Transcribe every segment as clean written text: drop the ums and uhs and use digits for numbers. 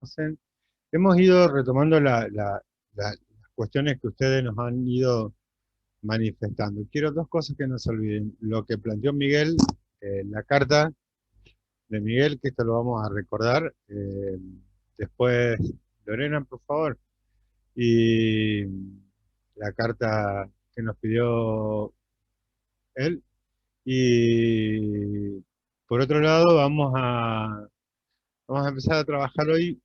conocen, hemos ido retomando las cuestiones que ustedes nos han ido manifestando. Quiero dos cosas que no se olviden. Lo que planteó Miguel, la carta de Miguel, que esto lo vamos a recordar. Después, Lorena, por favor. Y la carta que nos pidió él. Y por otro lado, vamos a empezar a trabajar hoy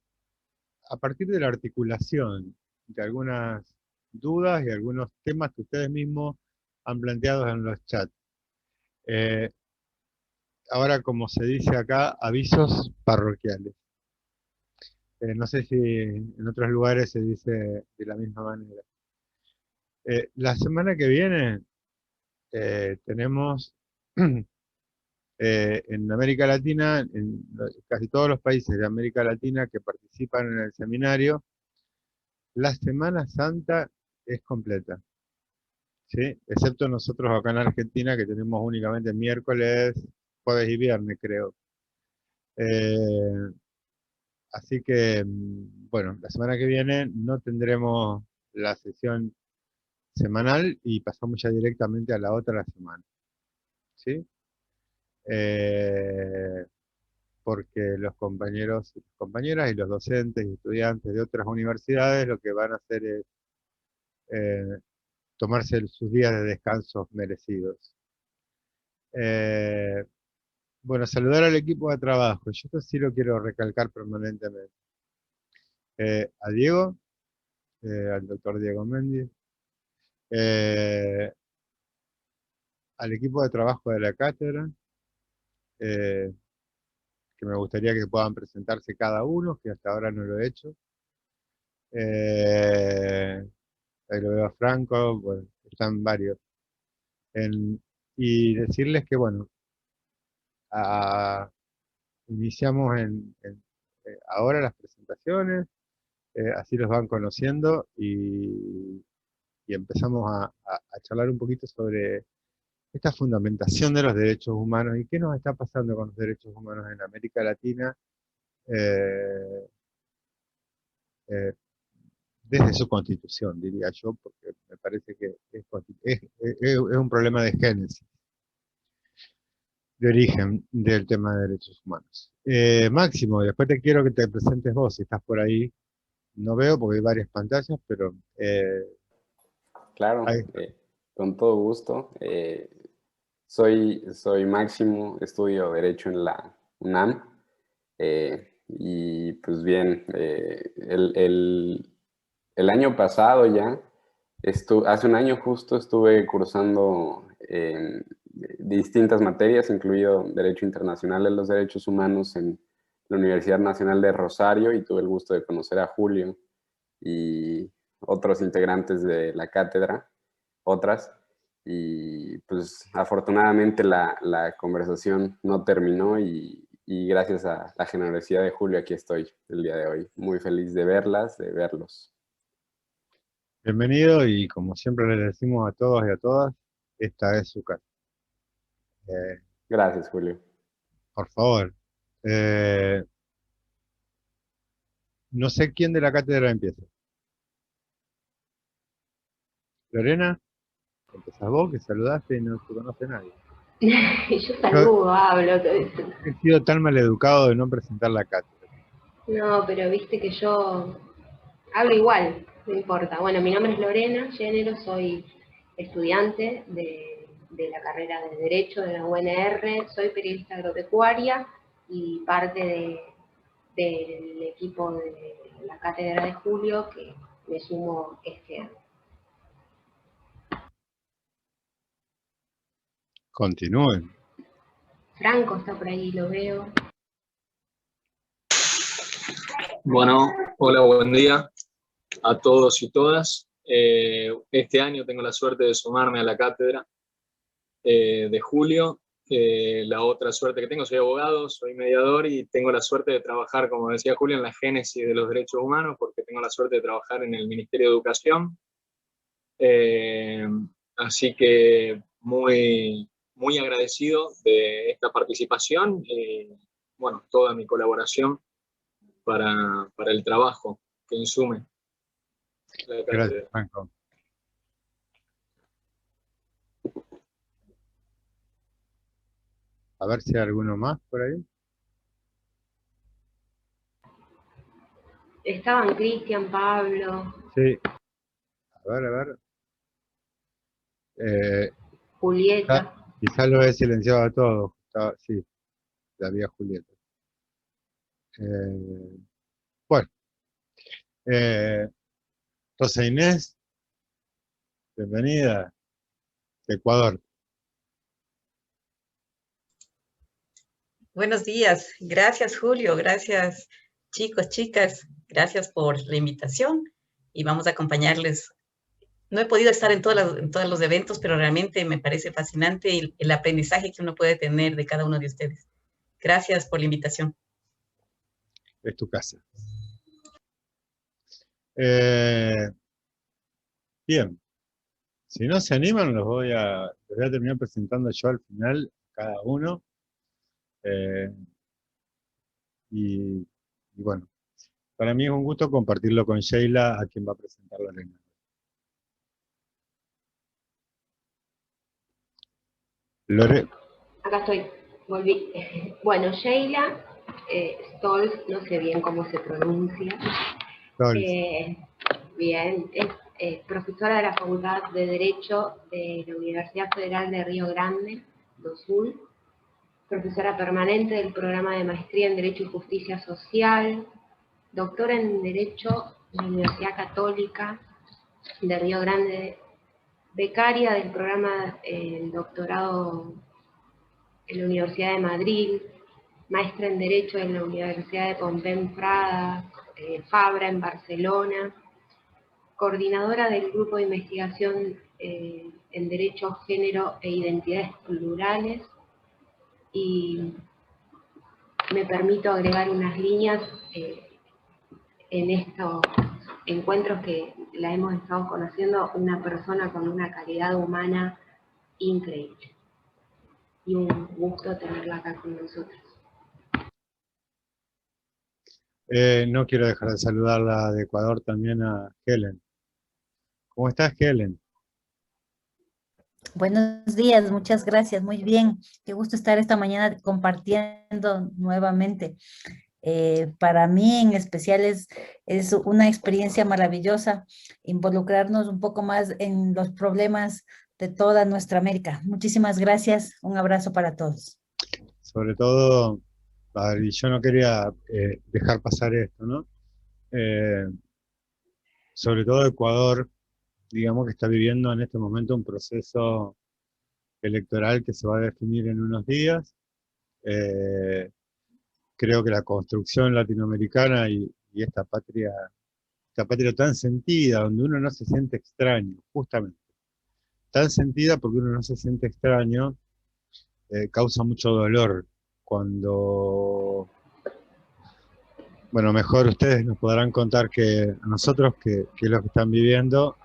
a partir de la articulación de algunas dudas y algunos temas que ustedes mismos han planteado en los chats. Eh, Ahora, como se dice acá, avisos parroquiales. No sé si en otros lugares se dice de la misma manera. La semana que viene tenemos en América Latina, en casi todos los países de América Latina que participan en el seminario, la Semana Santa es completa, ¿sí? Excepto nosotros acá en Argentina, que tenemos únicamente miércoles, jueves y viernes, creo. Eh, Así que, bueno, la semana que viene no tendremos la sesión semanal y pasamos ya directamente a la otra semana, ¿sí? Eh, Porque los compañeros y compañeras y los docentes y estudiantes de otras universidades lo que van a hacer es eh, tomarse sus días de descanso merecidos. Eh, bueno, saludar al equipo de trabajo. Yo esto sí lo quiero recalcar permanentemente. A Diego, al doctor Diego Méndez, eh, al equipo de trabajo de la cátedra, eh, que me gustaría que puedan presentarse cada uno, que hasta ahora no lo he hecho. Eh, Ahí lo veo a Franco, bueno, están varios. En- y decirles que, bueno, a- iniciamos ahora las presentaciones, así los van conociendo y empezamos a charlar un poquito sobre esta fundamentación de los derechos humanos y qué nos está pasando con los derechos humanos en América Latina eh, eh, desde su constitución, diría yo, porque me parece que es un problema de génesis, de origen del tema de derechos humanos. Máximo, después te quiero que te presentes vos, si estás por ahí. No veo porque hay varias pantallas, pero Claro, ahí está. con todo gusto. Soy Máximo, estudio Derecho en la UNAM. Y pues bien, el año pasado ya, hace un año justo estuve cursando distintas materias, incluido Derecho Internacional de los Derechos Humanos en la Universidad Nacional de Rosario, y tuve el gusto de conocer a Julio y otros integrantes de la cátedra, otras, y pues afortunadamente la conversación no terminó y gracias a la generosidad de Julio aquí estoy el día de hoy. Muy feliz de verlas, de verlos. Bienvenido y como siempre les decimos a todos y a todas, esta es su casa. Eh, Gracias, Julio. por favor, eh, no sé quién de la cátedra empieza. Lorena, empezás vos, que saludaste y no te conoce nadie. Yo Yo saludo, hablo. he sido tan mal educado de no presentar la cátedra. No, pero viste que yo hablo igual, no importa. Bueno, mi nombre es Lorena Género, soy estudiante de la carrera de Derecho de la UNR, soy periodista agropecuaria y parte del equipo de la cátedra de Julio que me sumo este año. Continúen. Franco está por ahí, lo veo. Bueno, hola, buen día a todos y todas. Este año tengo la suerte de sumarme a la cátedra de Julio. La otra suerte que tengo, soy abogado, soy mediador y tengo la suerte de trabajar, como decía Julio, en la génesis de los derechos humanos, porque tengo la suerte de trabajar en el Ministerio de Educación. Eh, Así que muy agradecido de esta participación. Bueno, toda mi colaboración para el trabajo que insume la cátedra. Gracias, Franco. A ver si hay alguno más por ahí. Estaban Cristian, Pablo, Sí. A ver. Julieta. Quizás lo he silenciado a todos. Sí, la vía Julieta. Bueno. Rosa Inés, bienvenida. De Ecuador. Buenos días. Gracias, Julio. Gracias, chicos, chicas. Gracias por la invitación y vamos a acompañarles. No he podido estar en todos los eventos, pero realmente me parece fascinante el aprendizaje que uno puede tener de cada uno de ustedes. Gracias por la invitación. Es tu casa. Bien. Si no se animan, los voy a terminar presentando yo al final, cada uno. Y bueno, para mí es un gusto compartirlo con Sheila, a quien va a presentar Lorena. Acá estoy, volví. Bueno, Sheila Stolz, no sé bien cómo se pronuncia. Bien, es profesora de la Facultad de Derecho de la Universidad Federal de Río Grande do Sul, profesora permanente del programa de Maestría en Derecho y Justicia Social, doctora en Derecho de la Universidad Católica de Río Grande, becaria del programa el doctorado en la Universidad de Madrid, maestra en Derecho en la Universidad de Pompeu Fabra en Barcelona, coordinadora del Grupo de Investigación en Derecho, Género e Identidades Plurales, y me permito agregar unas líneas en estos encuentros que la hemos estado conociendo, una persona con una calidad humana increíble. Y un gusto tenerla acá con nosotros. No quiero dejar de saludarla de Ecuador también a Helen. ¿Cómo estás, Helen? Buenos días, muchas gracias, muy bien. Qué gusto estar esta mañana compartiendo nuevamente. Para mí en especial es una experiencia maravillosa involucrarnos un poco más en los problemas de toda nuestra América. Muchísimas gracias, un abrazo para todos. Sobre todo, y yo no quería dejar pasar esto, ¿no? Sobre todo Ecuador, digamos que está viviendo en este momento un proceso electoral que se va a definir en unos días. Creo que la construcción latinoamericana y esta patria tan sentida, donde uno no se siente extraño, justamente, tan sentida porque uno no se siente extraño, causa mucho dolor cuando, bueno, mejor ustedes nos podrán contar que a nosotros, que es lo que están viviendo,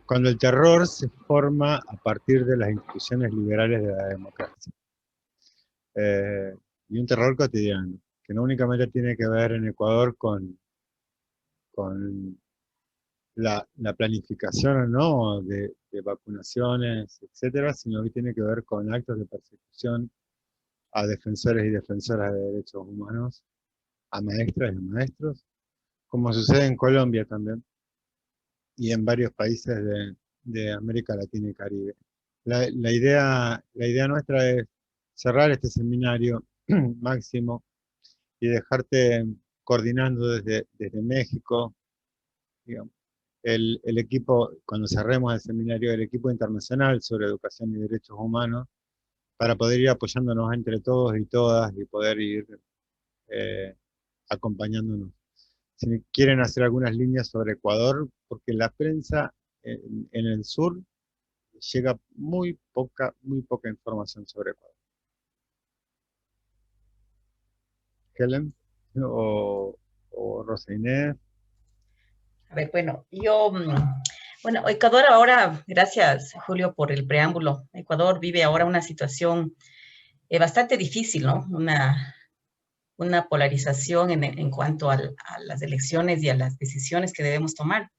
cuando el terror se forma a partir de las instituciones liberales de la democracia. Y un terror cotidiano, que no únicamente tiene que ver en Ecuador con la planificación o no de vacunaciones, etcétera, sino que tiene que ver con actos de persecución a defensores y defensoras de derechos humanos, a maestras y a maestros, como sucede en Colombia también, y en varios países de América Latina y Caribe. La idea nuestra es cerrar este seminario, Máximo, y dejarte coordinando desde México, digamos, el equipo, cuando cerremos el seminario, el equipo internacional sobre educación y derechos humanos, para poder ir apoyándonos entre todos y todas y poder ir acompañándonos. Si quieren hacer algunas líneas sobre Ecuador, porque la prensa en el sur llega muy poca información sobre Ecuador. Helen o Rosa Inés. A ver, bueno, bueno, Ecuador ahora, gracias Julio por el preámbulo, Ecuador vive ahora una situación bastante difícil, ¿no? una polarización en cuanto a las elecciones y a las decisiones que debemos tomar.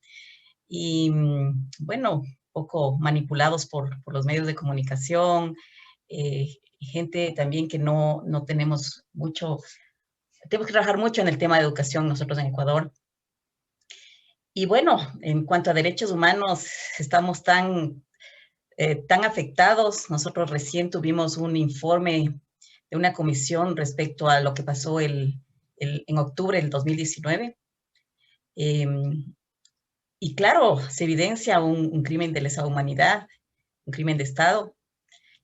Y bueno, un poco manipulados por los medios de comunicación, gente también que no tenemos mucho, tenemos que trabajar mucho en el tema de educación nosotros en Ecuador. Y bueno, en cuanto a derechos humanos, estamos tan afectados. Nosotros recién tuvimos un informe de una comisión respecto a lo que pasó en octubre del 2019. Y claro, se evidencia un crimen de lesa humanidad, un crimen de Estado,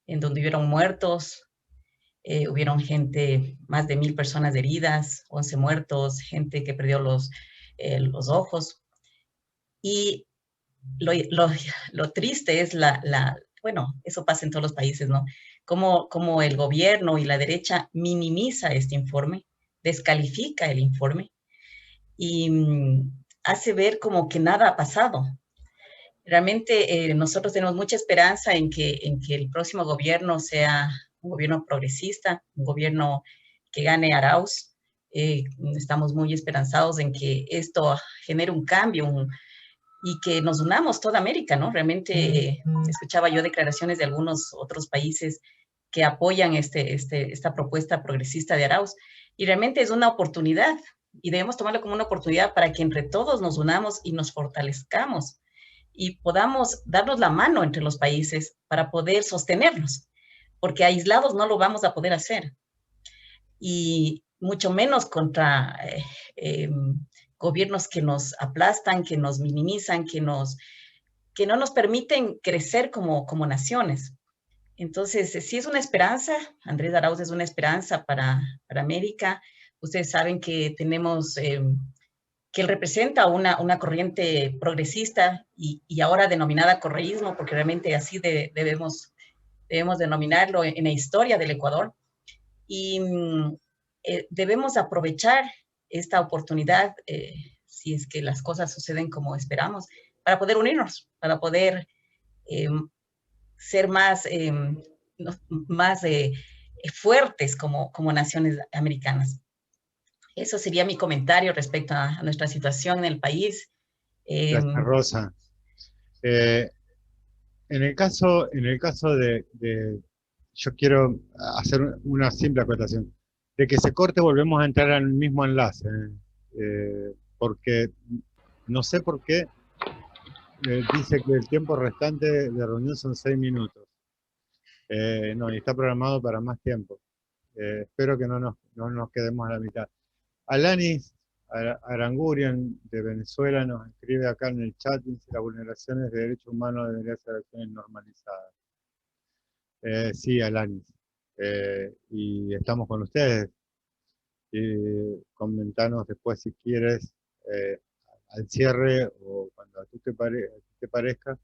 en donde hubieron muertos, hubieron gente, más de 1000 personas heridas, 11 muertos, gente que perdió los ojos. Y lo triste es bueno, eso pasa en todos los países, ¿no? Como el gobierno y la derecha minimiza este informe, descalifica el informe y hace ver como que nada ha pasado. Realmente nosotros tenemos mucha esperanza en que el próximo gobierno sea un gobierno progresista, un gobierno que gane Arauz. Estamos muy esperanzados en que esto genere un cambio y que nos unamos toda América, ¿no? Realmente escuchaba yo declaraciones de algunos otros países que apoyan esta propuesta progresista de Arauz, y realmente es una oportunidad, y debemos tomarlo como una oportunidad para que entre todos nos unamos y nos fortalezcamos, y podamos darnos la mano entre los países para poder sostenernos, porque aislados no lo vamos a poder hacer, y mucho menos contra gobiernos que nos aplastan, que nos minimizan, que no nos permiten crecer como naciones. Entonces, sí es una esperanza. Andrés Arauz es una esperanza para América. Ustedes saben que tenemos, que él representa una corriente progresista y ahora denominada correísmo, porque realmente así debemos denominarlo en la historia del Ecuador. Y debemos aprovechar esta oportunidad, si es que las cosas suceden como esperamos, para poder unirnos, para poder ser más fuertes como naciones americanas. Eso sería mi comentario respecto a nuestra situación en el país. Gracias, Rosa. En el caso de yo quiero hacer una simple acotación. De que se corte volvemos a entrar al mismo enlace, porque no sé por qué dice que el tiempo restante de reunión son 6 minutos. No, y está programado para más tiempo. Espero que no nos quedemos a la mitad. Alanis Arangurian de Venezuela nos escribe acá en el chat, dice: las vulneraciones de derechos humanos deberían ser acciones normalizadas. Sí, Alanis. Y estamos con ustedes. Comentanos después si quieres, al cierre o cuando a ti te parezca,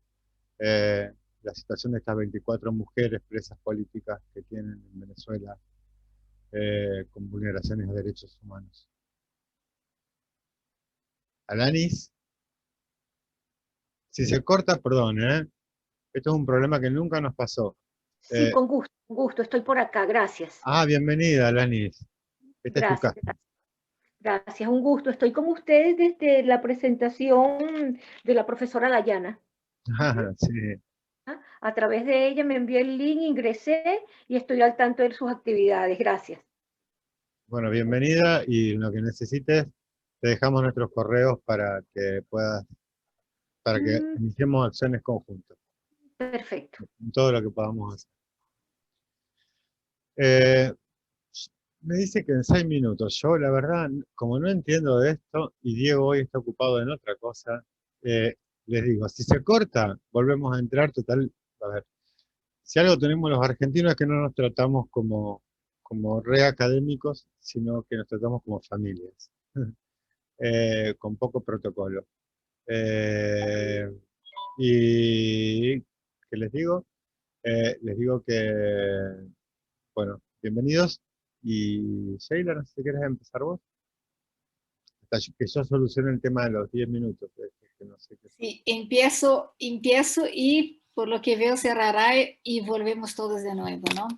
la situación de estas 24 mujeres presas políticas que tienen en Venezuela con vulneraciones de derechos humanos. Alanis, si se corta, perdón, esto es un problema que nunca nos pasó. Sí, con gusto, estoy por acá, gracias. Bienvenida, Alanis. Esta es tu casa. Gracias, un gusto. Estoy con ustedes desde la presentación de la profesora Dayana. Sí. A través de ella me envió el link, ingresé y estoy al tanto de sus actividades. Gracias. Bueno, bienvenida, y lo que necesites, te dejamos nuestros correos para que puedas, para que iniciemos acciones conjuntas. Perfecto. En todo lo que podamos hacer. Me dice que en 6 minutos. Yo, la verdad, como no entiendo de esto, y Diego hoy está ocupado en otra cosa, les digo, si se corta, volvemos a entrar, total. A ver, si algo tenemos los argentinos es que no nos tratamos como reacadémicos, sino que nos tratamos como familias, con poco protocolo. Y, ¿qué les digo? Les digo que, bueno, bienvenidos. Y Sheila, no sé si quieres empezar vos. Hasta que yo solucione el tema de los 10 minutos. Que no sé qué. Sí, empiezo y por lo que veo cerrará y volvemos todos de nuevo, ¿no?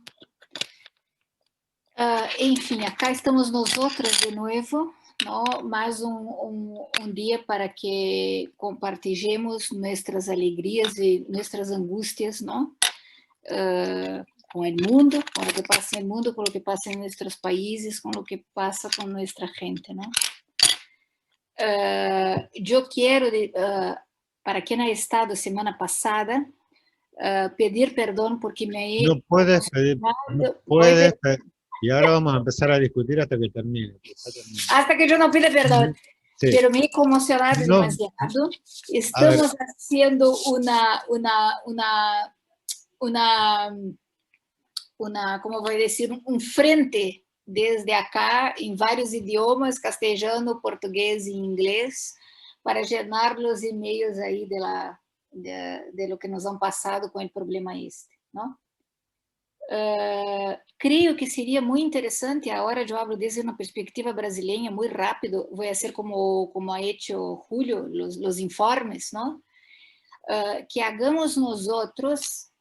enfim, acá estamos nosotras de nuevo, ¿no? Mais um dia para que compartilhemos nossas alegrias e nossas angústias, ¿no? Com o mundo, com o que passa no mundo, com o que passa em nossos países, com o que passa com nossa gente, ¿no? Eu quero, para quem ha estado semana passada, pedir perdão porque me he... No puedes pedir, no puedes pedir. Y ahora vamos a empezar a discutir hasta que termine. Hasta que yo no pida perdón. Sí. Pero me he conmocionado demasiado. Estamos haciendo ¿cómo voy a decir? Un frente desde acá en varios idiomas, castellano, portugués e inglés, para llenar los emails ahí de lo que nos han pasado con el problema este, ¿no? Creio que seria muito interessante, agora eu hablo desde uma perspectiva brasileira, muito rápido, vou ser como ha hecho Julio, os informes, ¿no? Que hagamos nosotros,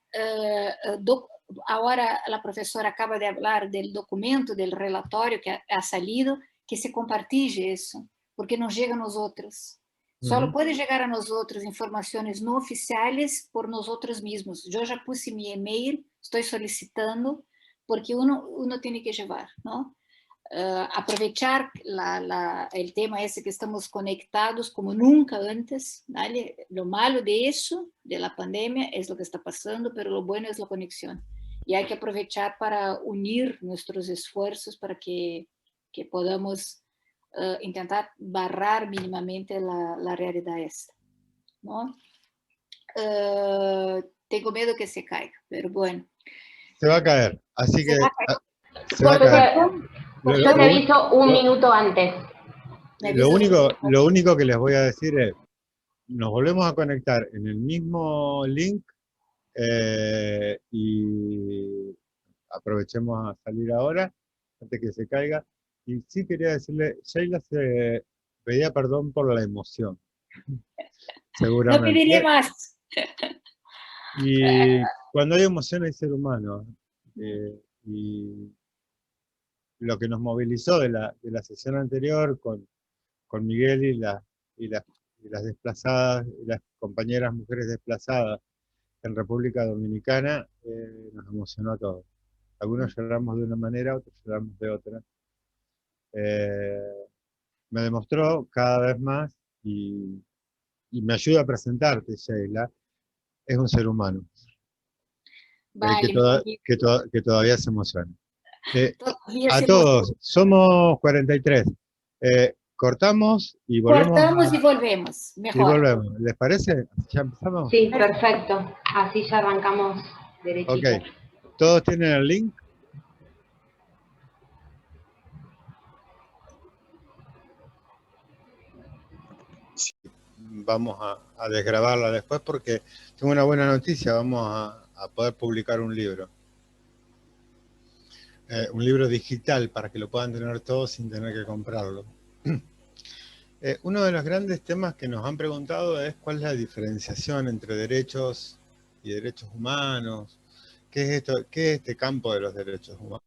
agora a professora acaba de falar do documento, do relatório que ha salido, que se compartilhe isso, porque não chega a nós outros. Só pode chegar a nós outros informações não oficiais por nós outros mesmos. Eu já puse meu e-mail, estou solicitando, porque uno tem que levar, não? Aproveitar o tema esse que estamos conectados como nunca antes, ¿vale? Lo malo de eso, de la pandemia, es lo que está pasando, pero lo bueno es la conexión. Y hay que aprovechar para unir nuestros esfuerzos para que podamos intentar barrar mínimamente la realidad esta, ¿no? Tengo miedo que se caiga, pero bueno. Se va a caer, así que... Se va a caer. Yo te aviso un minuto antes. Lo único que les voy a decir es, nos volvemos a conectar en el mismo link y aprovechemos a salir ahora, antes que se caiga. Y sí quería decirle, Sheila se pedía perdón por la emoción. Seguramente. No pediré más. Y cuando hay emoción hay ser humano. Y lo que nos movilizó de la sesión anterior con Miguel y las desplazadas, las compañeras mujeres desplazadas en República Dominicana, nos emocionó a todos. Algunos lloramos de una manera, otros lloramos de otra. Me demostró cada vez más y me ayuda a presentarte, Sheila, es un ser humano. Vale, que todavía se emociona. A todos, somos 43. Cortamos y volvemos. Cortamos y volvemos. Mejor. Y volvemos. ¿Les parece? ¿Ya empezamos? Sí, perfecto. Así ya arrancamos derechito. Ok. ¿Todos tienen el link? Sí. Vamos a desgrabarla después porque tengo una buena noticia. Vamos a poder publicar un libro. Un libro digital para que lo puedan tener todos sin tener que comprarlo. Uno de los grandes temas que nos han preguntado es cuál es la diferenciación entre derechos y derechos humanos. ¿Qué es esto? ¿Qué es este campo de los derechos humanos?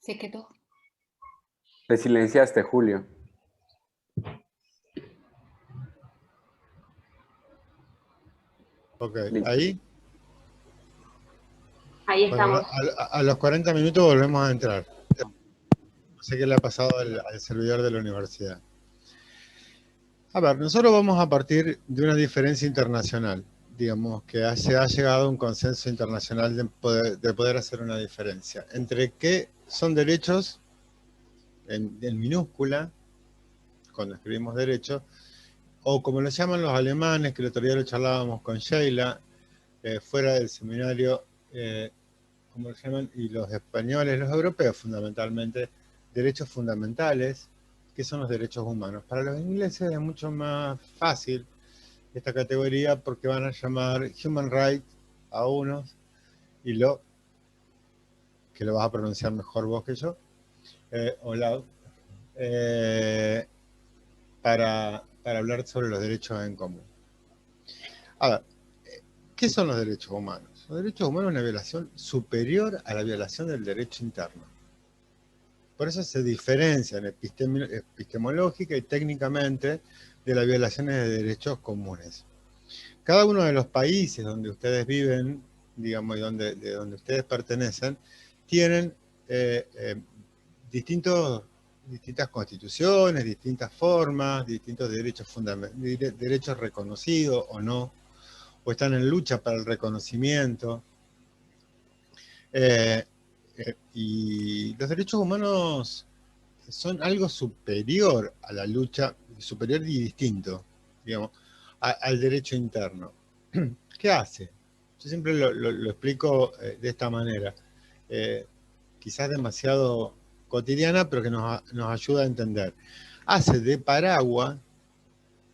Se quedó. Te silenciaste, Julio. Ok, ¿ahí? Ahí estamos. Bueno, a los 40 minutos volvemos a entrar. No sé qué le ha pasado al servidor de la universidad. A ver, nosotros vamos a partir de una diferencia internacional. Digamos que se ha llegado a un consenso internacional de poder hacer una diferencia. Entre qué son derechos, en minúscula, cuando escribimos derechos, o como lo llaman los alemanes, que el otro día lo charlábamos con Sheila, fuera del seminario, como lo llaman, y los españoles, los europeos fundamentalmente, derechos fundamentales, que son los derechos humanos. Para los ingleses es mucho más fácil esta categoría porque van a llamar human rights a unos, y que lo vas a pronunciar mejor vos que yo, para hablar sobre los derechos en común. A ver, ¿qué son los derechos humanos? Los derechos humanos es una violación superior a la violación del derecho interno. Por eso se diferencian epistemológica y técnicamente de las violaciones de derechos comunes. Cada uno de los países donde ustedes viven, digamos, y de donde ustedes pertenecen, tienen distintas constituciones, distintas formas, distintos derechos reconocidos o no, o están en lucha para el reconocimiento. Y los derechos humanos son algo superior a la lucha, superior y distinto, digamos, al derecho interno. ¿Qué hace? Yo siempre lo explico de esta manera, quizás demasiado cotidiana, pero que nos ayuda a entender. Hace de paraguas,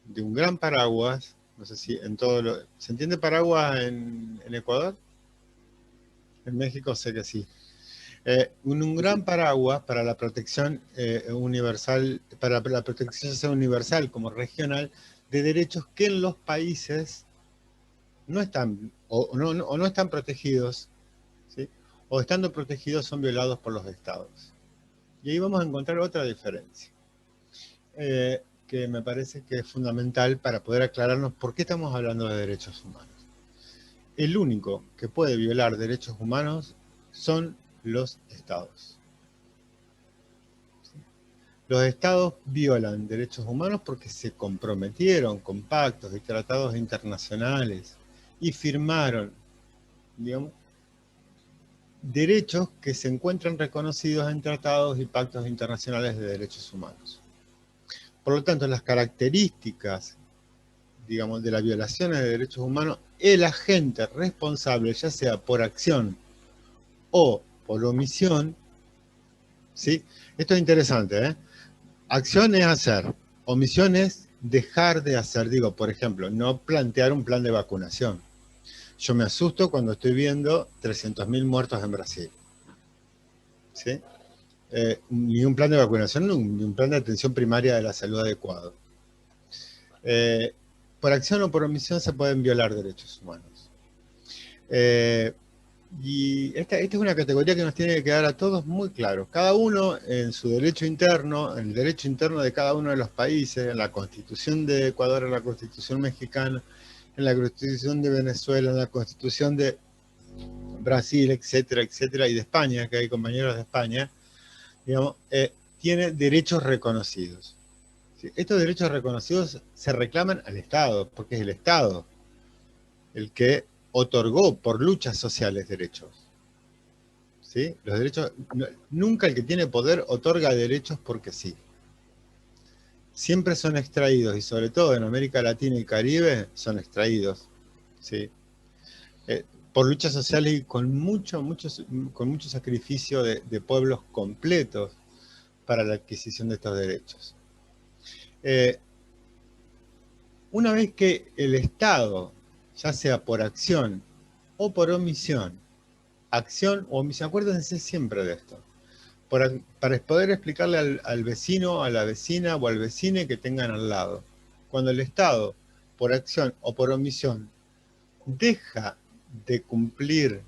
de un gran paraguas, no sé si en todo lo... ¿Se entiende paraguas en Ecuador? En México sé que sí. Un gran paraguas para la protección universal, para la protección sea universal como regional, de derechos que en los países no están, o no están protegidos, ¿sí? O estando protegidos son violados por los estados. Y ahí vamos a encontrar otra diferencia, que me parece que es fundamental para poder aclararnos por qué estamos hablando de derechos humanos. El único que puede violar derechos humanos son los estados. Los estados violan derechos humanos porque se comprometieron con pactos y tratados internacionales y firmaron, digamos, derechos que se encuentran reconocidos en tratados y pactos internacionales de derechos humanos. Por lo tanto, las características, digamos, de las violaciones de derechos humanos, el agente responsable, ya sea por acción o por omisión, ¿sí? Esto es interesante, ¿eh? Acción es hacer, omisión es dejar de hacer. Digo, por ejemplo, no plantear un plan de vacunación. Yo me asusto cuando estoy viendo 300.000 muertos en Brasil, ¿sí? Ni un plan de vacunación, ni un plan de atención primaria de la salud adecuado. Por acción o por omisión se pueden violar derechos humanos. Y esta es una categoría que nos tiene que quedar a todos muy claro. Cada uno en su derecho interno, en el derecho interno de cada uno de los países, en la Constitución de Ecuador, en la Constitución mexicana, en la Constitución de Venezuela, en la Constitución de Brasil, etcétera, etcétera, y de España, que hay compañeros de España, digamos, tiene derechos reconocidos. ¿Sí? Estos derechos reconocidos se reclaman al Estado, porque es el Estado el que otorgó por luchas sociales derechos. ¿Sí? Los derechos, nunca el que tiene poder otorga derechos porque sí. Siempre son extraídos, y sobre todo en América Latina y Caribe, son extraídos, ¿sí? Por luchas sociales y con mucho sacrificio de pueblos completos para la adquisición de estos derechos. Una vez que el Estado, ya sea por acción o por omisión, acción o omisión, acuérdense siempre de esto, para poder explicarle al vecino, a la vecina o al vecino que tengan al lado. Cuando el Estado, por acción o por omisión, deja de cumplir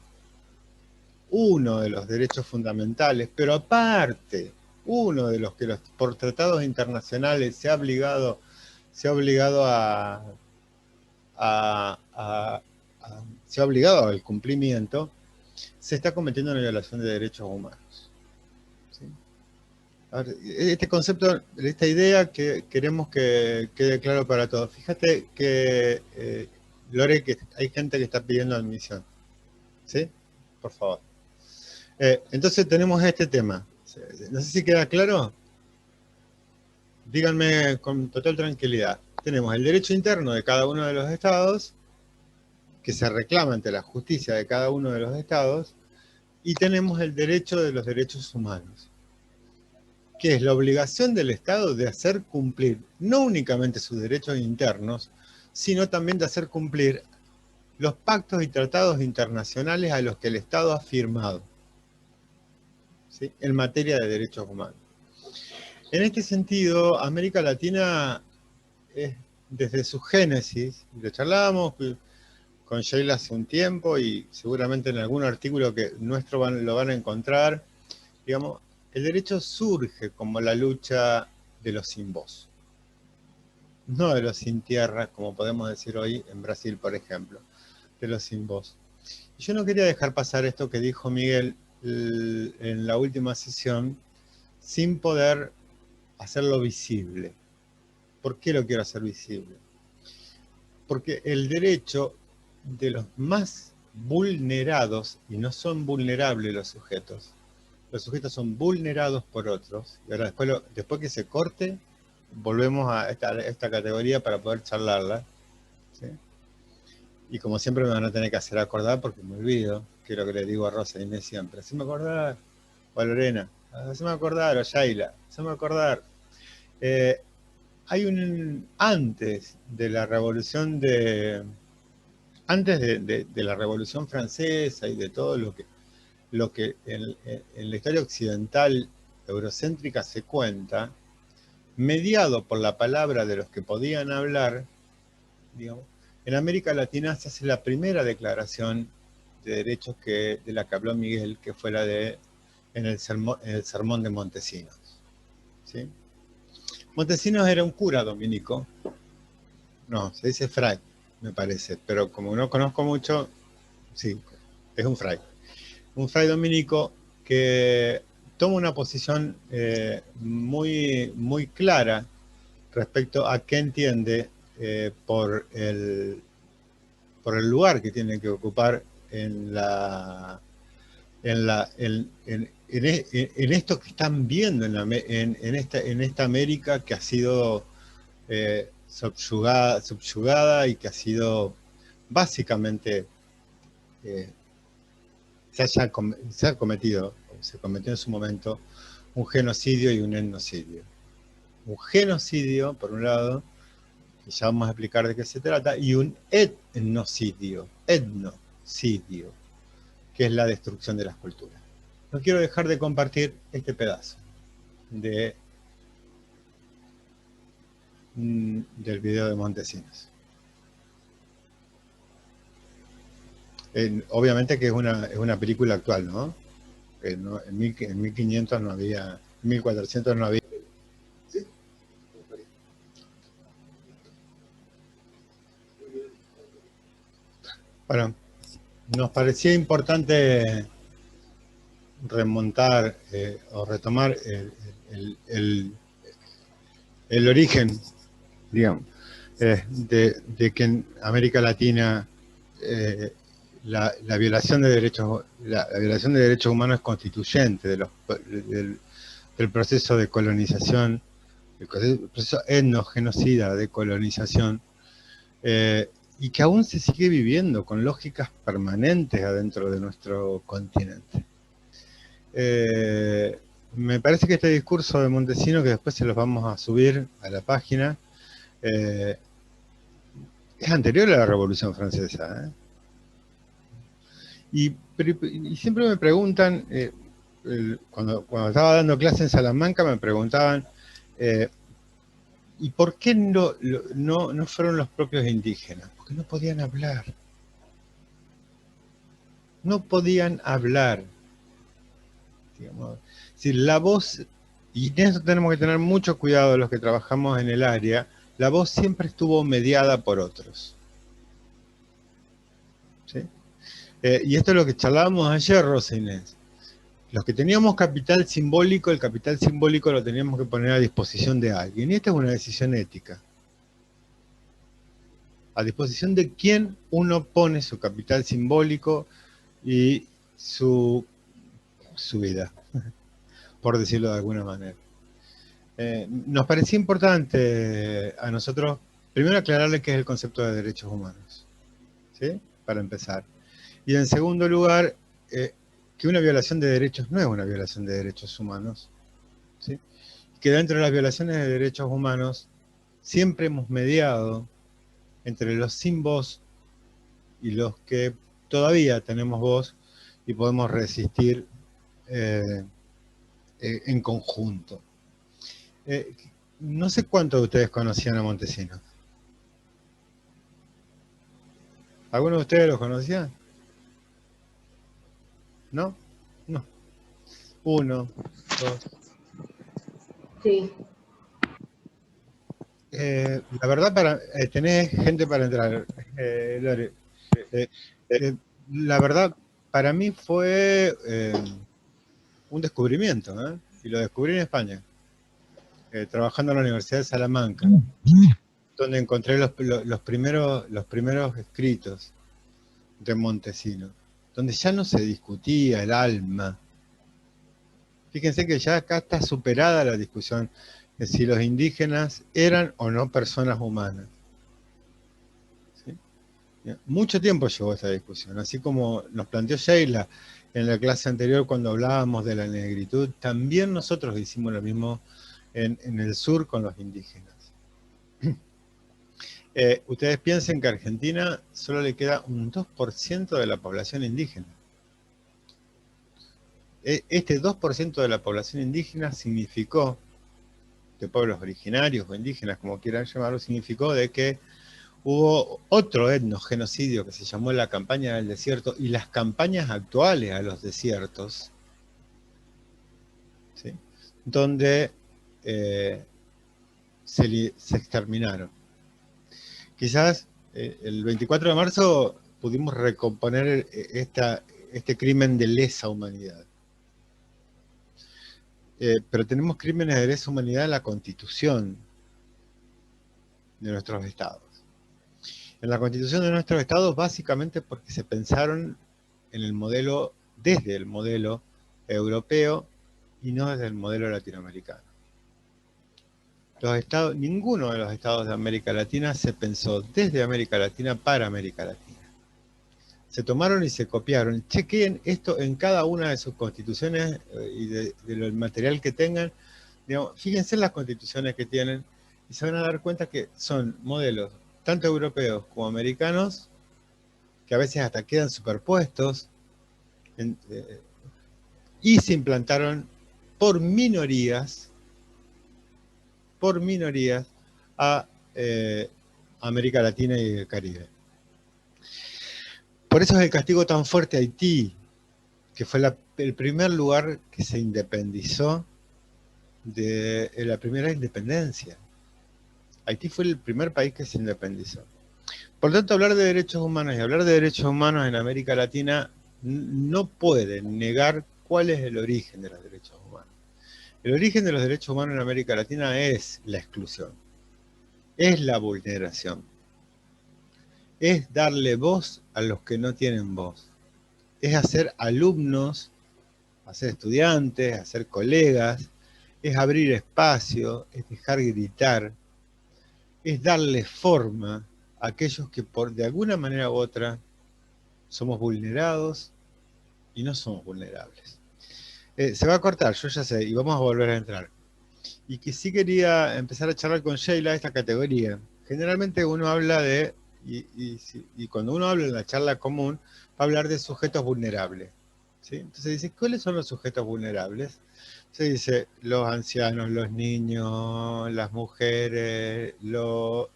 uno de los derechos fundamentales, pero aparte, uno de los que por tratados internacionales se ha obligado al cumplimiento, se está cometiendo una violación de derechos humanos. ¿Sí? A ver, este concepto, esta idea que queremos que quede claro para todos. Fíjate que, Lore, que hay gente que está pidiendo admisión. ¿Sí? Por favor. Entonces tenemos este tema. No sé si queda claro. Díganme con total tranquilidad. Tenemos el derecho interno de cada uno de los estados, que se reclama ante la justicia de cada uno de los estados, y tenemos el derecho de los derechos humanos, que es la obligación del Estado de hacer cumplir no únicamente sus derechos internos, sino también de hacer cumplir los pactos y tratados internacionales a los que el Estado ha firmado, ¿sí? En materia de derechos humanos. En este sentido, América Latina, desde su génesis, lo charlábamos, con Sheila hace un tiempo y seguramente en algún artículo que nuestro lo van a encontrar. Digamos, el derecho surge como la lucha de los sin voz, no de los sin tierra, como podemos decir hoy en Brasil, por ejemplo, de los sin voz. Y yo no quería dejar pasar esto que dijo Miguel en la última sesión, sin poder hacerlo visible. ¿Por qué lo quiero hacer visible? Porque el derecho de los más vulnerados, y no son vulnerables los sujetos son vulnerados por otros, y ahora después que se corte, volvemos a esta categoría para poder charlarla, ¿sí? Y como siempre me van a tener que hacer acordar porque me olvido, que es lo que le digo a Rosa Inés siempre, haceme acordar, o a Lorena, haceme acordar, o a Shaila, haceme acordar. Hay antes de la revolución antes de la Revolución Francesa y de todo lo que en la historia occidental eurocéntrica se cuenta, mediado por la palabra de los que podían hablar, digamos, en América Latina se hace la primera declaración de derechos de la que habló Miguel, que fue la en el sermón de Montesinos, ¿sí? Montesinos era un cura dominico, no, se dice fray, me parece, pero como no conozco mucho, sí, es un fray dominico que toma una posición muy, muy clara respecto a qué entiende por el lugar que tiene que ocupar en esto que están viendo en esta América que ha sido subyugada y que ha sido básicamente se cometió en su momento un genocidio y un etnocidio. Un genocidio, por un lado, que ya vamos a explicar de qué se trata, y un etnocidio, que es la destrucción de las culturas. No quiero dejar de compartir este pedazo del video de Montesinos. Obviamente que es una película actual, ¿no? En 1500 no había, en 1400 no había. ¿Sí? Bueno, nos parecía importante remontar o retomar el origen, digamos, de que en América Latina la violación de derechos humanos es constituyente del proceso de colonización, el proceso etnogenocida de colonización, y que aún se sigue viviendo con lógicas permanentes adentro de nuestro continente. Me parece que este discurso de Montesinos, que después se los vamos a subir a la página, es anterior a la Revolución Francesa, Y siempre me preguntan, cuando estaba dando clase en Salamanca, me preguntaban, ¿y por qué no fueron los propios indígenas? Porque no podían hablar. No podían hablar. Digamos. Si la voz, y en eso tenemos que tener mucho cuidado los que trabajamos en el área, la voz siempre estuvo mediada por otros. ¿Sí? Y esto es lo que charlábamos ayer, Rosa Inés. Los que teníamos capital simbólico, el capital simbólico lo teníamos que poner a disposición de alguien. Y esta es una decisión ética. A disposición de quién uno pone su capital simbólico y su vida, por decirlo de alguna manera. Nos parecía importante a nosotros, primero aclararle qué es el concepto de derechos humanos, ¿sí? Para empezar. Y en segundo lugar, que una violación de derechos no es una violación de derechos humanos, ¿sí? Que dentro de las violaciones de derechos humanos siempre hemos mediado entre los sin voz y los que todavía tenemos voz y podemos resistir en conjunto. No sé cuántos de ustedes conocían a Montesinos. ¿Alguno de ustedes los conocía? ¿No? No. 1, 2. Sí. La verdad, tenés gente para entrar, Lore. La verdad, para mí fue un descubrimiento, ¿eh? Y lo descubrí en España, trabajando en la Universidad de Salamanca, donde encontré los primeros escritos de Montesino, donde ya no se discutía el alma. Fíjense que ya acá está superada la discusión de si los indígenas eran o no personas humanas. ¿Sí? Mucho tiempo llevó esta discusión, así como nos planteó Sheila en la clase anterior cuando hablábamos de la negritud, también nosotros hicimos lo mismo en el sur con los indígenas. Ustedes piensen que a Argentina solo le queda un 2% de la población indígena. Este 2% de la población indígena significó, de pueblos originarios o indígenas, como quieran llamarlo, significó de que hubo otro etnogenocidio que se llamó la campaña del desierto, y las campañas actuales a los desiertos, ¿sí? Donde se exterminaron. Quizás el 24 de marzo pudimos recomponer este crimen de lesa humanidad. Pero tenemos crímenes de lesa humanidad en la Constitución de nuestros estados. En la Constitución de nuestros estados, básicamente porque se pensaron en el modelo, desde el modelo europeo y no desde el modelo latinoamericano. Ninguno de los estados de América Latina se pensó desde América Latina para América Latina. Se tomaron y se copiaron. Chequeen esto en cada una de sus constituciones y del material que tengan. Digamos, fíjense en las constituciones que tienen y se van a dar cuenta que son modelos tanto europeos como americanos, que a veces hasta quedan superpuestos, y se implantaron por minorías a América Latina y el Caribe. Por eso es el castigo tan fuerte a Haití, que fue el primer lugar que se independizó de la primera independencia. Haití fue el primer país que se independizó. Por lo tanto, hablar de derechos humanos y hablar de derechos humanos en América Latina no puede negar cuál es el origen de los derechos humanos. El origen de los derechos humanos en América Latina es la exclusión, es la vulneración, es darle voz a los que no tienen voz, es hacer alumnos, hacer estudiantes, hacer colegas, es abrir espacio, es dejar gritar, es darle forma a aquellos que de alguna manera u otra somos vulnerados y no somos vulnerables. Se va a cortar, yo ya sé, y vamos a volver a entrar. Y que sí quería empezar a charlar con Sheila esta categoría. Generalmente uno habla de, y cuando uno habla en la charla común, va a hablar de sujetos vulnerables, ¿sí? Entonces dice, ¿cuáles son los sujetos vulnerables? Se dice, los ancianos, los niños, las mujeres,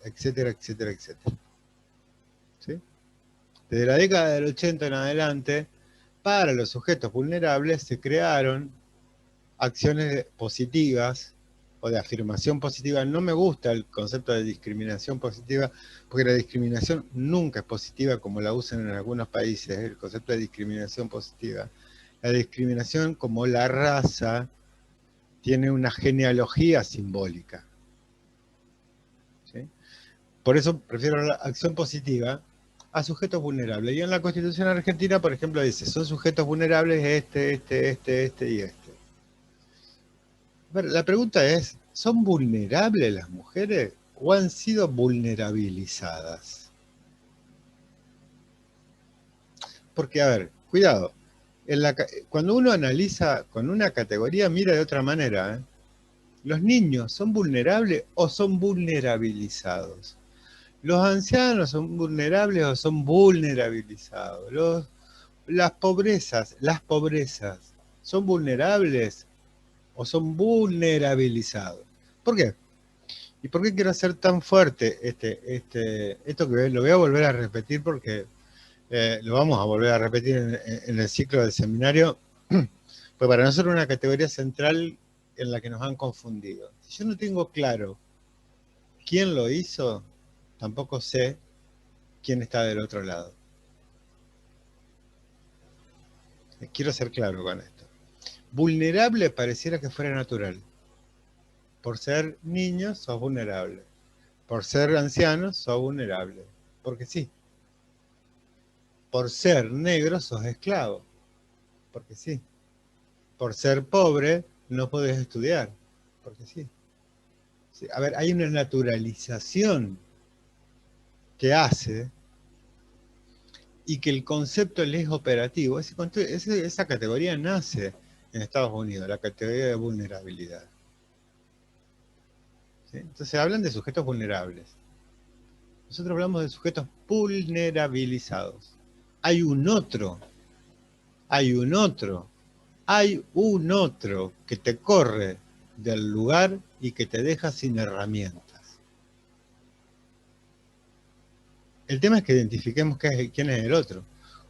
etcétera, etcétera, etcétera. ¿Sí? Desde la década del 80 en adelante, para los sujetos vulnerables se crearon acciones positivas o de afirmación positiva. No me gusta el concepto de discriminación positiva, porque la discriminación nunca es positiva como la usan en algunos países, el concepto de discriminación positiva. La discriminación, como la raza, tiene una genealogía simbólica. ¿Sí? Por eso prefiero la acción positiva a sujetos vulnerables. Y en la Constitución Argentina, por ejemplo, dice, son sujetos vulnerables este y este. Bueno, la pregunta es, ¿son vulnerables las mujeres o han sido vulnerabilizadas? Porque, a ver, cuidado, cuando uno analiza con una categoría, mira de otra manera, ¿eh? ¿Los niños son vulnerables o son vulnerabilizados? ¿Los ancianos son vulnerables o son vulnerabilizados? Las pobrezas, ¿son vulnerables o son vulnerabilizados? ¿Por qué? ¿Y por qué quiero hacer tan fuerte esto que lo voy a volver a repetir porque lo vamos a volver a repetir en el ciclo del seminario, pues para nosotros es una categoría central en la que nos han confundido. Si yo no tengo claro quién lo hizo, tampoco sé quién está del otro lado. Quiero ser claro con esto. Vulnerable pareciera que fuera natural. Por ser niño, sos vulnerable. Por ser anciano, sos vulnerable. Porque sí. Por ser negro, sos esclavo. Porque sí. Por ser pobre, no podés estudiar. Porque sí. Sí. A ver, hay una naturalización que hace y que el concepto le es operativo. Esa categoría nace en Estados Unidos, la categoría de vulnerabilidad. ¿Sí? Entonces hablan de sujetos vulnerables. Nosotros hablamos de sujetos vulnerabilizados. Hay un otro que te corre del lugar y que te deja sin herramientas. El tema es que identifiquemos quién es el otro.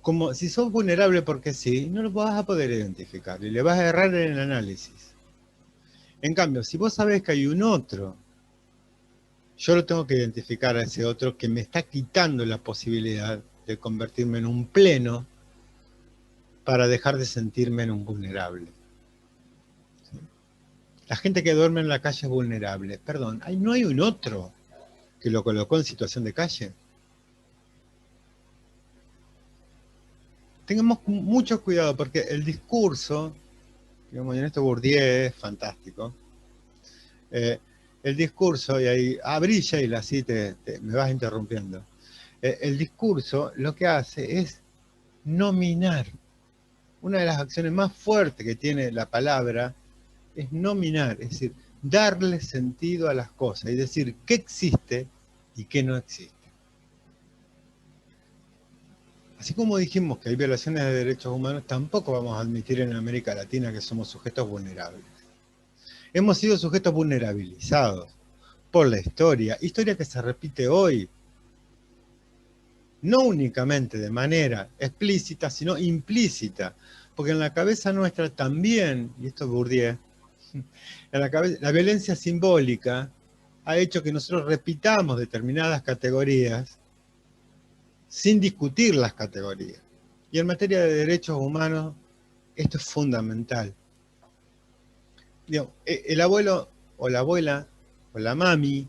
Como si sos vulnerable porque sí, no lo vas a poder identificar y le vas a errar en el análisis. En cambio, si vos sabés que hay un otro, yo lo tengo que identificar a ese otro que me está quitando la posibilidad de convertirme en un pleno para dejar de sentirme en un vulnerable. ¿Sí? La gente que duerme en la calle es vulnerable. Perdón, ¿no hay un otro que lo colocó en situación de calle? Tengamos mucho cuidado porque el discurso, digamos, en esto Bourdieu es fantástico, el discurso, y ahí brilla y así me vas interrumpiendo, el discurso lo que hace es nominar. Una de las acciones más fuertes que tiene la palabra es nominar, es decir, darle sentido a las cosas y decir qué existe y qué no existe. Así como dijimos que hay violaciones de derechos humanos, tampoco vamos a admitir en América Latina que somos sujetos vulnerables. Hemos sido sujetos vulnerabilizados por la historia que se repite hoy, no únicamente de manera explícita, sino implícita, porque en la cabeza nuestra también, y esto es Bourdieu, la violencia simbólica ha hecho que nosotros repitamos determinadas categorías sin discutir las categorías. Y en materia de derechos humanos, esto es fundamental. Digamos, el abuelo o la abuela o la mami,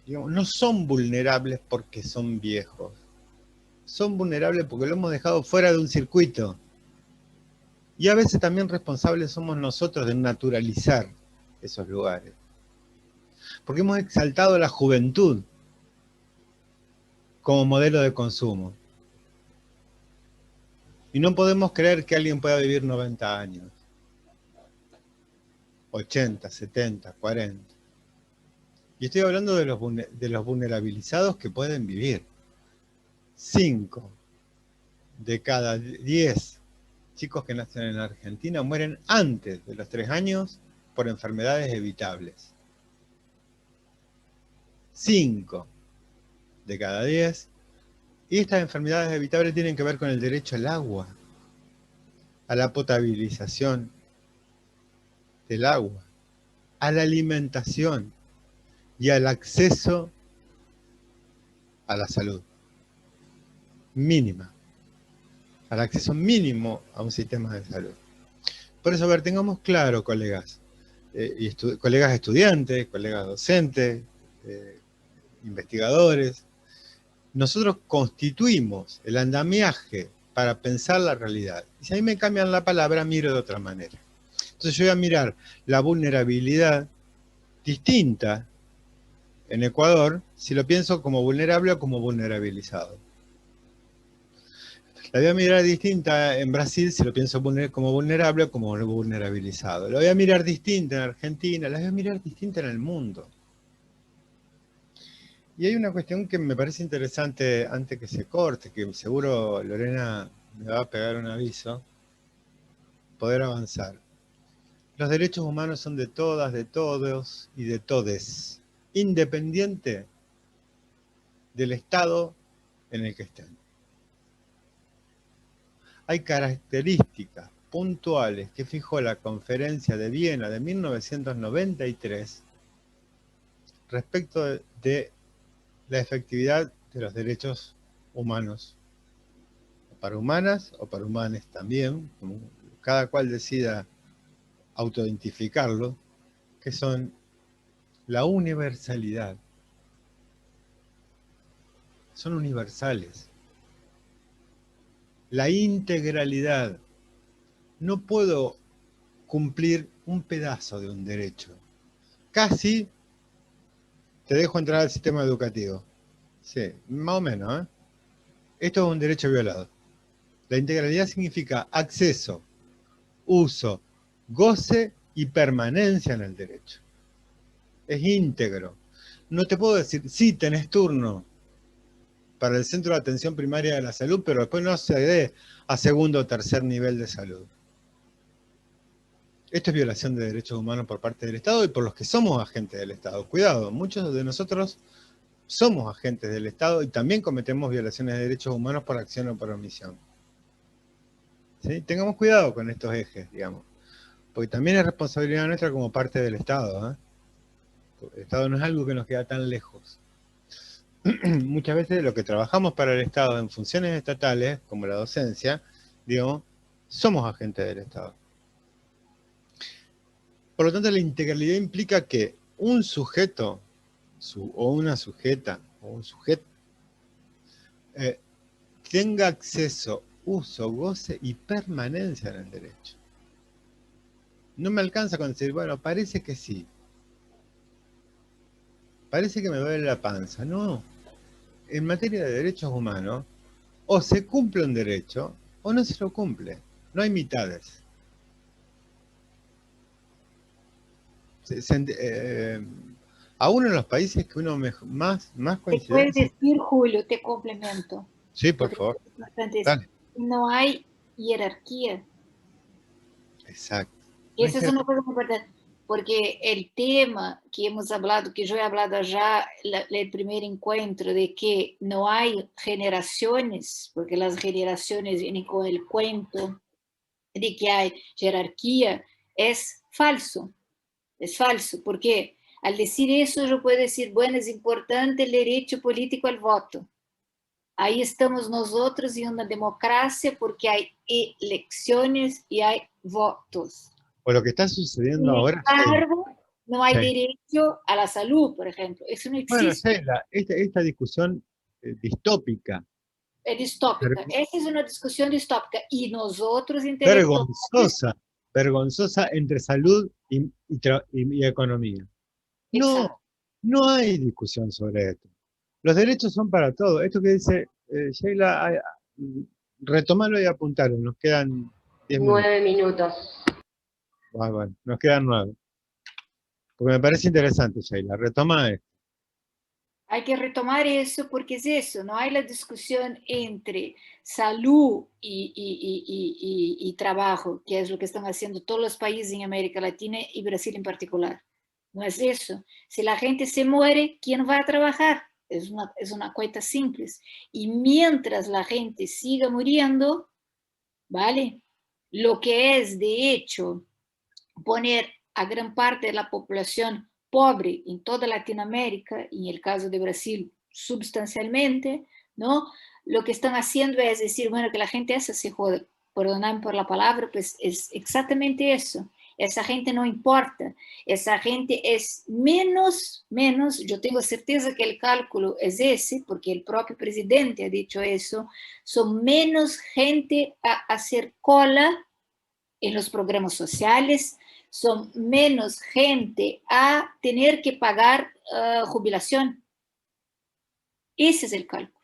digamos, no son vulnerables porque son viejos. Son vulnerables porque lo hemos dejado fuera de un circuito. Y a veces también responsables somos nosotros de naturalizar esos lugares. Porque hemos exaltado la juventud como modelo de consumo. Y no podemos creer que alguien pueda vivir 90 años. 80, 70, 40. Y estoy hablando de los vulnerabilizados que pueden vivir. 5 de cada 10 chicos que nacen en Argentina mueren antes de los 3 años por enfermedades evitables. 5 de cada 10. Y estas enfermedades evitables tienen que ver con el derecho al agua, a la potabilización del agua, a la alimentación y al acceso a la salud mínima, al acceso mínimo a un sistema de salud. Por eso, a ver, tengamos claro, colegas, colegas estudiantes, colegas docentes, investigadores, nosotros constituimos el andamiaje para pensar la realidad. Y si a mí me cambian la palabra, miro de otra manera. Entonces yo voy a mirar la vulnerabilidad distinta en Ecuador, si lo pienso como vulnerable o como vulnerabilizado. La voy a mirar distinta en Brasil, si lo pienso como vulnerable o como vulnerabilizado. La voy a mirar distinta en Argentina, la voy a mirar distinta en el mundo. Y hay una cuestión que me parece interesante antes que se corte, que seguro Lorena me va a pegar un aviso, poder avanzar. Los derechos humanos son de todas, de todos y de todes, independiente del estado en el que estén. hay características puntuales que fijó la Conferencia de Viena de 1993 respecto de la efectividad de los derechos humanos, para humanas o para humanes también, como cada cual decida autoidentificarlo, que son la universalidad. Son universales. La integralidad. No puedo cumplir un pedazo de un derecho. Casi te dejo entrar al sistema educativo. Sí, más o menos, ¿eh? Esto es un derecho violado. La integralidad significa acceso, uso, goce y permanencia en el derecho. Es íntegro. No te puedo decir, sí, tenés turno para el centro de atención primaria de la salud, pero después no se dé a segundo o tercer nivel de salud. Esto es violación de derechos humanos por parte del Estado y por los que somos agentes del Estado. Cuidado, muchos de nosotros somos agentes del Estado y también cometemos violaciones de derechos humanos por acción o por omisión. ¿Sí? Tengamos cuidado con estos ejes, digamos, porque también es responsabilidad nuestra como parte del Estado, ¿eh? El Estado no es algo que nos queda tan lejos. Muchas veces lo que trabajamos para el Estado en funciones estatales, como la docencia, digamos, somos agentes del Estado. Por lo tanto, la integralidad implica que un sujeto, o una sujeta, o un sujeto, tenga acceso, uso, goce y permanencia en el derecho. No me alcanza con decir, bueno, parece que sí. Parece que me duele la panza. No. En materia de derechos humanos, o se cumple un derecho, o no se lo cumple. No hay mitades. Aún en los países que uno más Te puedes coincidencia. decir, Julio, te complemento. Sí, por favor. Dale. No hay jerarquía. Exacto. Esa es una cosa muy importante, porque el tema que hemos hablado, que yo he hablado ya, el primer encuentro, de que no hay generaciones, porque las generaciones vienen con el cuento de que hay jerarquía, es falso. Es falso, porque al decir eso yo puedo decir, bueno, es importante el derecho político al voto. Ahí estamos nosotros en una democracia porque hay elecciones y hay votos. O lo que está sucediendo Sin ahora. embargo, no hay Sí. derecho a la salud, por ejemplo. Eso no Bueno, existe. esta discusión distópica. Es distópica. Esa es una discusión distópica. Y nosotros intelectuales... Vergonzosa entre salud y economía. No, Exacto. no hay discusión sobre esto. Los derechos son para todos. Esto que dice Sheila, retomalo y apuntalo. Nos quedan 10 minutos. 9 minutos. Bueno, nos quedan 9. Porque me parece interesante, Sheila. Retoma esto. Hay que retomar eso porque es eso, no hay la discusión entre salud y trabajo, que es lo que están haciendo todos los países en América Latina y Brasil en particular. No es eso. Si la gente se muere, ¿quién va a trabajar? Es una cuenta simple. Y mientras la gente siga muriendo, ¿vale? Lo que es, de hecho, poner a gran parte de la población pobre en toda Latinoamérica, y en el caso de Brasil sustancialmente, ¿no? Lo que están haciendo es decir, bueno, que la gente esa se jode, perdóname por la palabra, pues es exactamente eso. Esa gente no importa, esa gente es menos, yo tengo certeza que el cálculo es ese, porque el propio presidente ha dicho eso, son menos gente a hacer cola en los programas sociales, son menos gente a tener que pagar jubilación. Ese es el cálculo.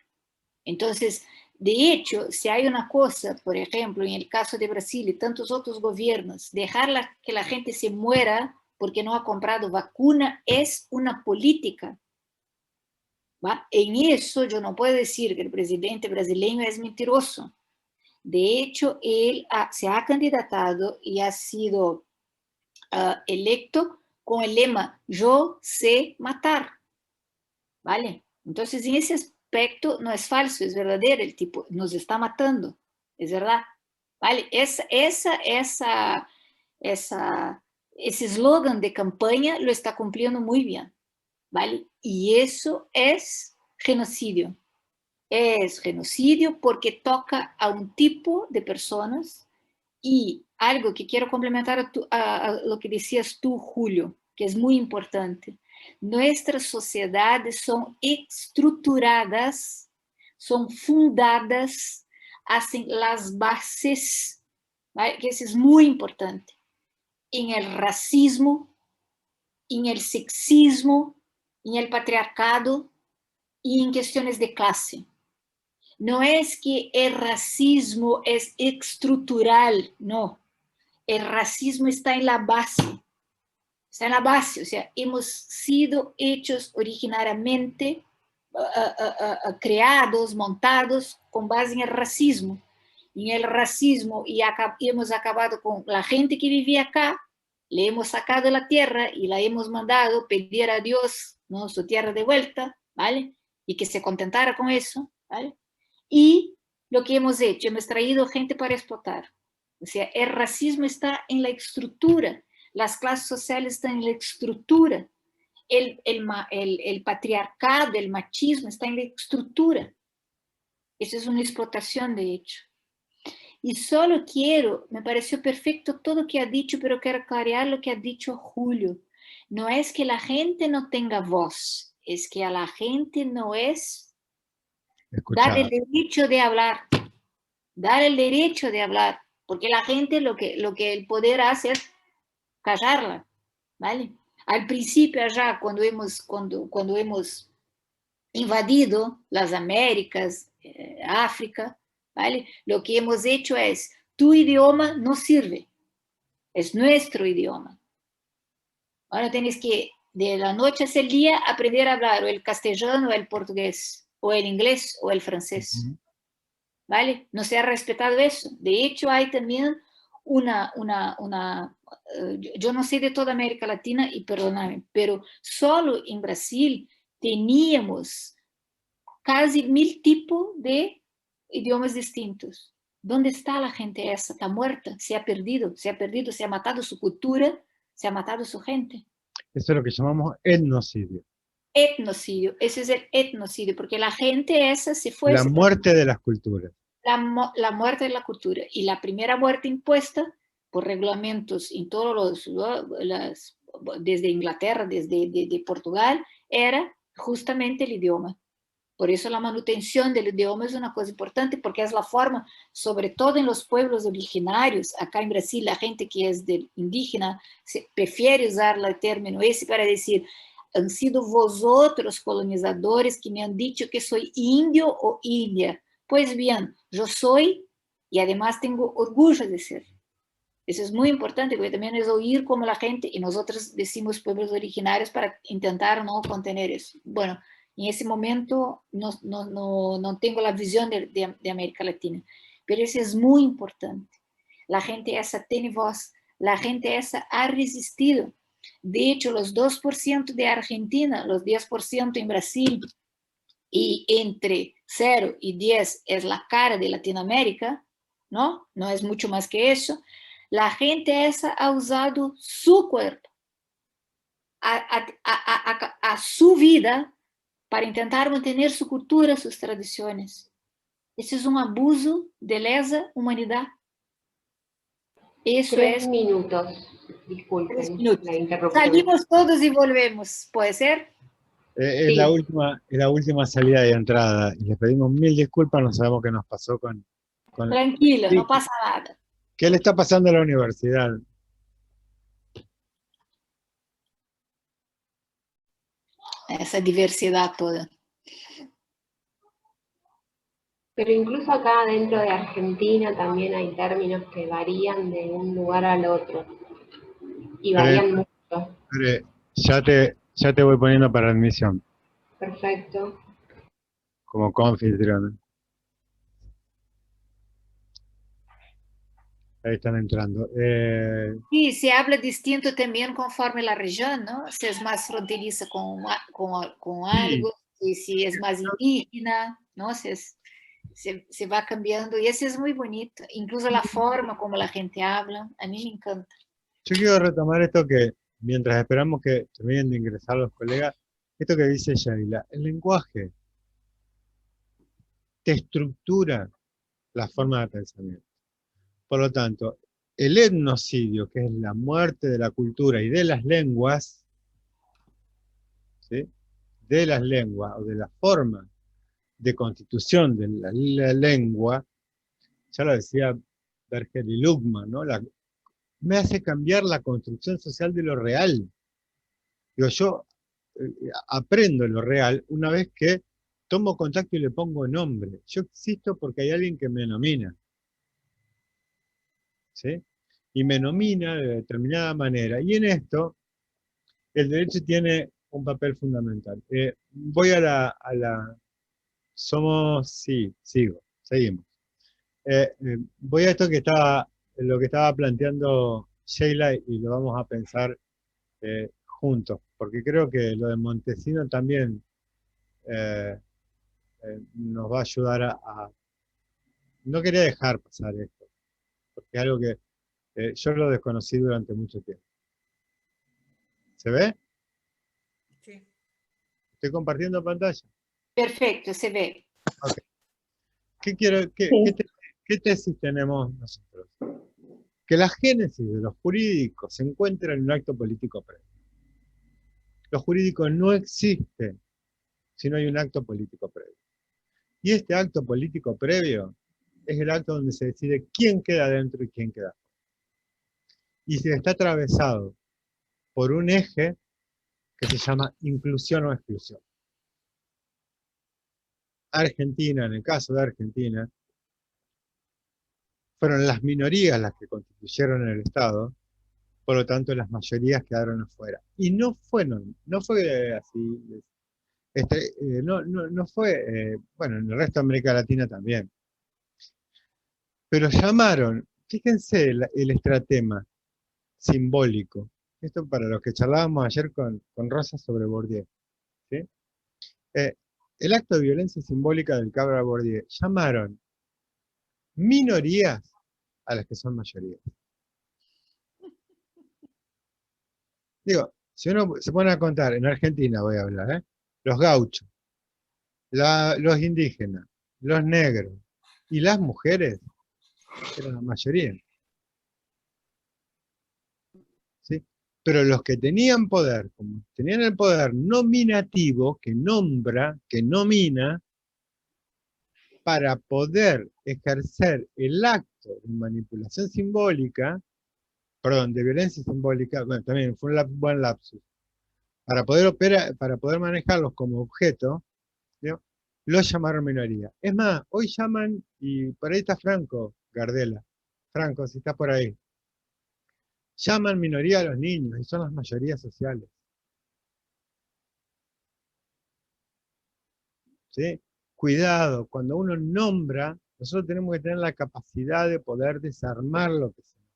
Entonces, de hecho, si hay una cosa, por ejemplo, en el caso de Brasil y tantos otros gobiernos, dejar que la gente se muera porque no ha comprado vacuna es una política. ¿Va? En eso yo no puedo decir que el presidente brasileño es mentiroso. De hecho, él se ha candidatado y ha sido electo con el lema yo sé matar, ¿vale? Entonces, en ese aspecto no es falso, es verdadero, el tipo nos está matando, es verdad, ¿vale? Ese eslogan de campaña lo está cumpliendo muy bien, ¿vale? Y eso es genocidio. Es genocidio porque toca a un tipo de personas. Y algo que quiero complementar a lo que decías tú, Julio, que es muy importante. Nuestras sociedades son estructuradas, son fundadas, hacen las bases, ¿vale? Que eso es muy importante, en el racismo, en el sexismo, en el patriarcado y en cuestiones de clase. No es que el racismo es estructural, no. El racismo está en la base. Está en la base, o sea, hemos sido hechos originariamente, creados, montados con base en el racismo. En el racismo, y hemos acabado con la gente que vivía acá, le hemos sacado la tierra y la hemos mandado pedir a Dios, ¿no?, su tierra de vuelta, ¿vale? Y que se contentara con eso, ¿vale? Y lo que hemos hecho, hemos traído gente para explotar. O sea, el racismo está en la estructura, las clases sociales están en la estructura, el patriarcado, el machismo está en la estructura. Eso es una explotación, de hecho. Y solo quiero, me pareció perfecto todo lo que ha dicho, pero quiero clarear lo que ha dicho Julio. No es que la gente no tenga voz, es que a la gente no es dar el derecho de hablar, dar el derecho de hablar, porque la gente lo que el poder hace es callarla, ¿vale? Al principio allá, cuando hemos invadido las Américas, África, ¿vale? Lo que hemos hecho es, tu idioma no sirve, es nuestro idioma. Ahora tienes que, de la noche hasta el día, aprender a hablar o el castellano, o el portugués, o el inglés, o el francés. ¿Vale? No se ha respetado eso. De hecho, hay también yo no sé de toda América Latina, y perdóname, pero solo en Brasil teníamos casi 1000 tipos de idiomas distintos. ¿Dónde está la gente esa? Está muerta, se ha perdido, se ha matado su cultura, se ha matado su gente. Eso es lo que llamamos etnocidio. Etnocidio, ese es el etnocidio, porque la gente esa se fue. La muerte de las culturas. La muerte de la cultura. Y la primera muerte impuesta por reglamentos en todos desde Inglaterra, desde Portugal, era justamente el idioma. Por eso la manutención del idioma es una cosa importante, porque es la forma, sobre todo en los pueblos originarios, acá en Brasil, la gente que es indígena prefiere usar el término ese para decir, han sido vosotros colonizadores que me han dicho que soy indio o india. Pues bien, yo soy, y además tengo orgullo de ser. Eso es muy importante, porque también es oír como la gente, y nosotros decimos pueblos originarios para intentar no contener eso. Bueno, en ese momento no tengo la visión de América Latina, pero eso es muy importante. La gente esa tiene voz, la gente esa ha resistido. De hecho, los 2% de Argentina, los 10% en Brasil, y entre 0 y 10 es la cara de Latinoamérica, ¿no? No es mucho más que eso. La gente esa ha usado su cuerpo, a su vida, para intentar mantener su cultura, sus tradiciones. Eso es un abuso de lesa humanidad. Eso 3 es... minutos, disculpen 3 minutos. la interrupción. Salimos todos y volvemos, ¿puede ser? Es Sí. la última salida y entrada. Y les pedimos 1000 disculpas, no sabemos qué nos pasó con... Tranquilo, Sí. no pasa nada. ¿Qué le está pasando a la universidad? Esa diversidad toda. Pero incluso acá dentro de Argentina también hay términos que varían de un lugar al otro. Y varían mucho. Ya te voy poniendo para admisión, Perfecto. como coanfitriona. Ahí están entrando. Sí, se habla distinto también conforme la región, ¿no? Si es más fronteriza con algo, y si es más indígena, ¿no? Si es... se va cambiando y eso es muy bonito. Incluso la forma como la gente habla, a mí me encanta. Yo quiero retomar esto que, mientras esperamos que terminen de ingresar los colegas, esto que dice Sheila, el lenguaje te estructura la forma de pensamiento. Por lo tanto, el etnocidio, que es la muerte de la cultura y de las lenguas, ¿sí? De las lenguas o de la forma de constitución de la lengua, ya lo decía Berger y Luhmann, ¿no? Me hace cambiar la construcción social de lo real. Digo, yo aprendo lo real una vez que tomo contacto y le pongo nombre. Yo existo porque hay alguien que me nomina. ¿Sí? Y me nomina de determinada manera. Y en esto, el derecho tiene un papel fundamental. Voy a la... Sí, seguimos. Voy a esto lo que estaba planteando Sheila y lo vamos a pensar juntos, porque creo que lo de Montesino también nos va a ayudar No quería dejar pasar esto, porque es algo que yo lo desconocí durante mucho tiempo. ¿Se ve? Sí. ¿Estoy compartiendo pantalla? Perfecto, se ve. Okay. ¿Qué tesis tenemos nosotros? Que la génesis de los jurídicos se encuentra en un acto político previo. Lo jurídico no existe si no hay un acto político previo. Y este acto político previo es el acto donde se decide quién queda dentro y quién queda fuera. Y se está atravesado por un eje que se llama inclusión o exclusión. Argentina, en el caso de Argentina, fueron las minorías las que constituyeron el Estado, por lo tanto las mayorías quedaron afuera. Y no fue así, no fue, bueno, en el resto de América Latina también. Pero llamaron, fíjense el estratema simbólico, esto para los que charlábamos ayer con Rosa sobre Bourdieu, ¿sí? El acto de violencia simbólica del Cabra Bourdieu, llamaron minorías a las que son mayorías. Digo, si uno se pone a contar, en Argentina voy a hablar, los gauchos, los indígenas, los negros y las mujeres eran la mayoría. ¿Sí? Pero los que tenían poder, como tenían el poder nominativo, que nombra, que nomina, para poder ejercer el acto de manipulación simbólica, perdón, de violencia simbólica, bueno, también fue un buen lapsus, para poder manejarlos como objeto, ¿no? Los llamaron minoría. Es más, hoy llaman, y por ahí está Franco Gardela. Franco, si estás por ahí. Llaman minoría a los niños, y son las mayorías sociales. ¿Sí? Cuidado, cuando uno nombra, nosotros tenemos que tener la capacidad de poder desarmar lo que se nombra.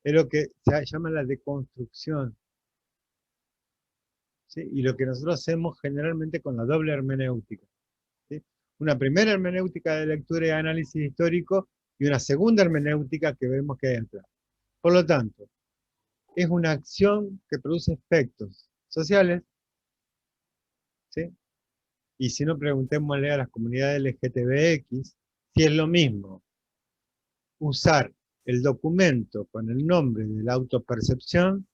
Es lo que se llama la deconstrucción. ¿Sí? Y lo que nosotros hacemos generalmente con la doble hermenéutica. ¿Sí? Una primera hermenéutica de lectura y análisis histórico y una segunda hermenéutica que vemos que hay atrás. Por lo tanto, es una acción que produce efectos sociales, ¿sí? Y si no, preguntémosle a las comunidades LGTBX si es lo mismo usar el documento con el nombre de la autopercepción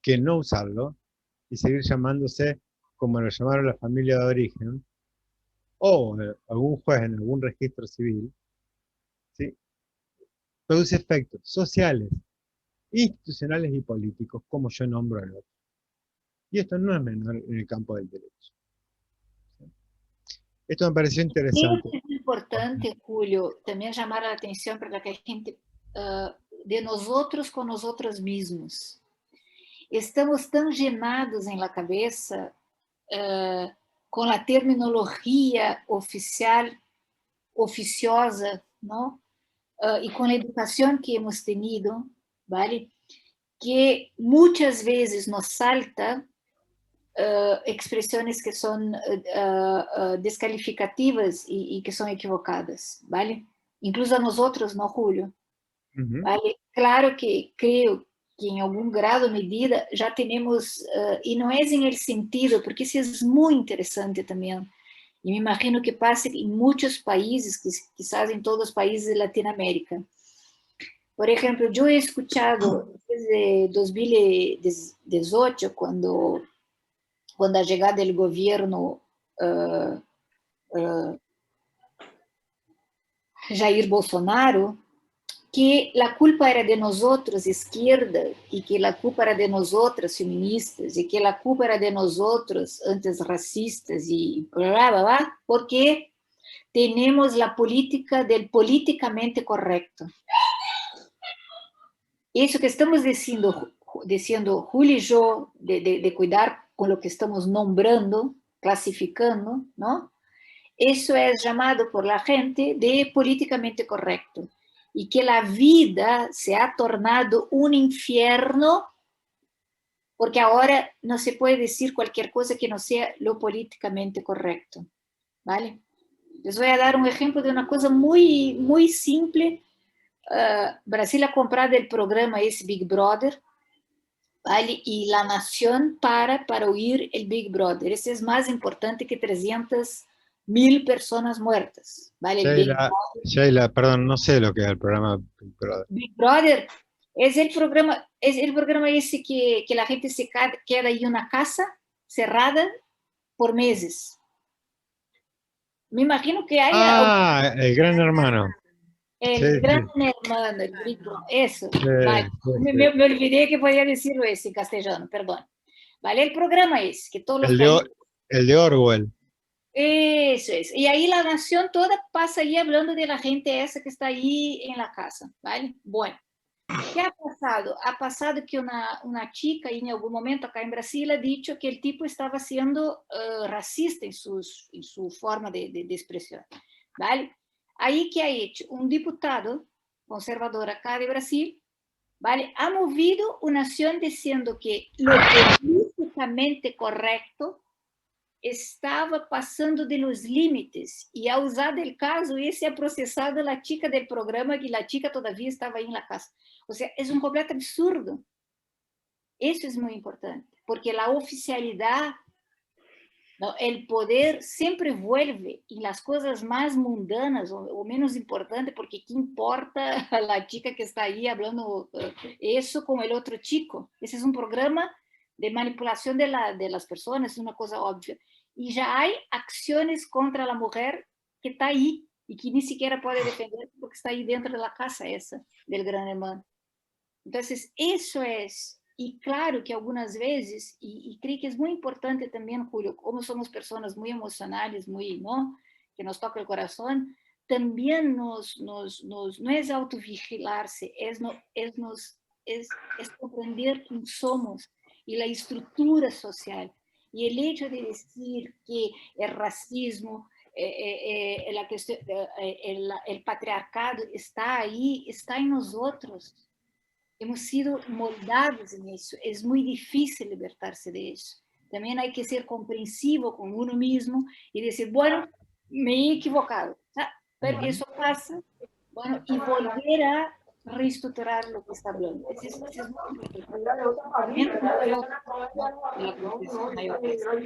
que no usarlo y seguir llamándose como lo llamaron la familia de origen o algún juez en algún registro civil, ¿sí? Produce efectos sociales, institucionales y políticos, como yo nombro al otro. Y esto no es menor en el campo del derecho. ¿Sí? Esto me pareció interesante. Es importante, Julio, también llamar la atención para que a gente de nosotros con nosotros mismos. Estamos tan llenados en la cabeza con la terminología oficial, oficiosa, ¿no? Y con la educación que hemos tenido, ¿vale? Que muchas veces nos salta expresiones que son descalificativas y que son equivocadas, ¿vale? Incluso a nosotros, ¿no, Julio? ¿Vale? Claro que creo que en algún grado, medida, ya tenemos, y no es en el sentido, porque eso es muy interesante también, y me imagino que pase en muchos países, quizás en todos los países de Latinoamérica. Por ejemplo, yo he escuchado desde 2018, cuando la llegada del gobierno Jair Bolsonaro, que la culpa era de nosotros, izquierda, y que la culpa era de nosotros, feministas, y que la culpa era de nosotros, antes racistas, y bla, bla, bla, porque tenemos la política del políticamente correcto. Eso que estamos diciendo Julio y yo, de cuidar con lo que estamos nombrando, clasificando, ¿no? Eso es llamado por la gente de políticamente correcto. Y que la vida se ha tornado un infierno, porque ahora no se puede decir cualquier cosa que no sea lo políticamente correcto, ¿vale? Les voy a dar un ejemplo de una cosa muy, muy simple. Brasil ha comprado el programa ese Big Brother, ¿vale? Y la nación para oír el Big Brother. Ese es más importante que 300.000 personas muertas, ¿vale? Sheila, perdón, no sé lo que es el programa Big Brother. Big Brother es el programa ese que la gente se queda ahí en una casa cerrada por meses. Me imagino que hay... el Gran Hermano. El Gran Hermano, el Big Brother, eso. Vale. Me olvidé que podía decirlo ese en castellano, perdón. ¿Vale? El programa es que todos los países... El de Orwell. Eso es. Y ahí la nación toda pasa ahí hablando de la gente esa que está ahí en la casa, ¿vale? Bueno, ¿qué ha pasado? Ha pasado que una chica en algún momento acá en Brasil ha dicho que el tipo estaba siendo racista en su forma de expresión, ¿vale? Ahí, ¿qué ha hecho? Un diputado conservador acá de Brasil, ¿vale? Ha movido una acción diciendo que lo políticamente correcto estava passando de los límites e, ao usar del caso, esse é processado a chica del programa que a chica todavía estava aí na casa. O sea, é um completo absurdo. Isso é muito importante, porque a oficialidade, ¿no? El poder sempre vuelve em las coisas mais mundanas ou menos importantes, porque ¿qué importa a la chica que está aí hablando isso com el outro chico? Esse é um programa de manipulação de las personas, é uma coisa óbvia. Y ya hay acciones contra la mujer que está ahí y que ni siquiera puede defender porque está ahí dentro de la casa esa del Gran Hermano. Entonces, eso es. Y claro que algunas veces, y creo que es muy importante también, Julio, como somos personas muy emocionales, muy, ¿no? Que nos toca el corazón, también no es autovigilarse, es comprender quién somos y la estructura social. Y el hecho de decir que el racismo, el patriarcado está ahí, está en nosotros. Hemos sido moldados en eso. Es muy difícil libertarse de eso. También hay que ser comprensivo con uno mismo y decir, bueno, me he equivocado. Pero eso pasa, bueno, y volver a reestructurar lo que está hablando.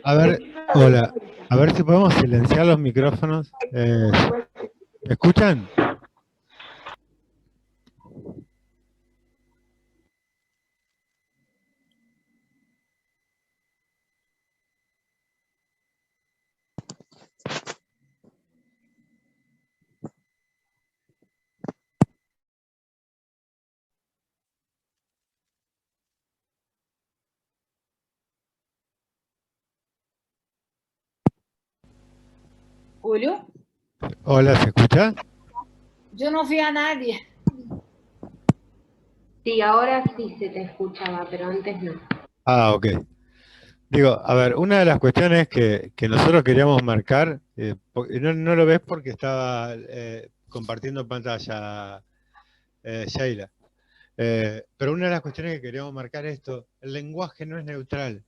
A ver, hola, a ver si podemos silenciar los micrófonos. ¿Me escuchan? Julio. Hola, ¿se escucha? Yo no vi a nadie. Sí, ahora sí se te escuchaba, pero antes no. Ah, ok. Digo, a ver, una de las cuestiones que nosotros queríamos marcar, no lo ves porque estaba compartiendo pantalla Sheila, pero una de las cuestiones que queríamos marcar es esto: el lenguaje no es neutral.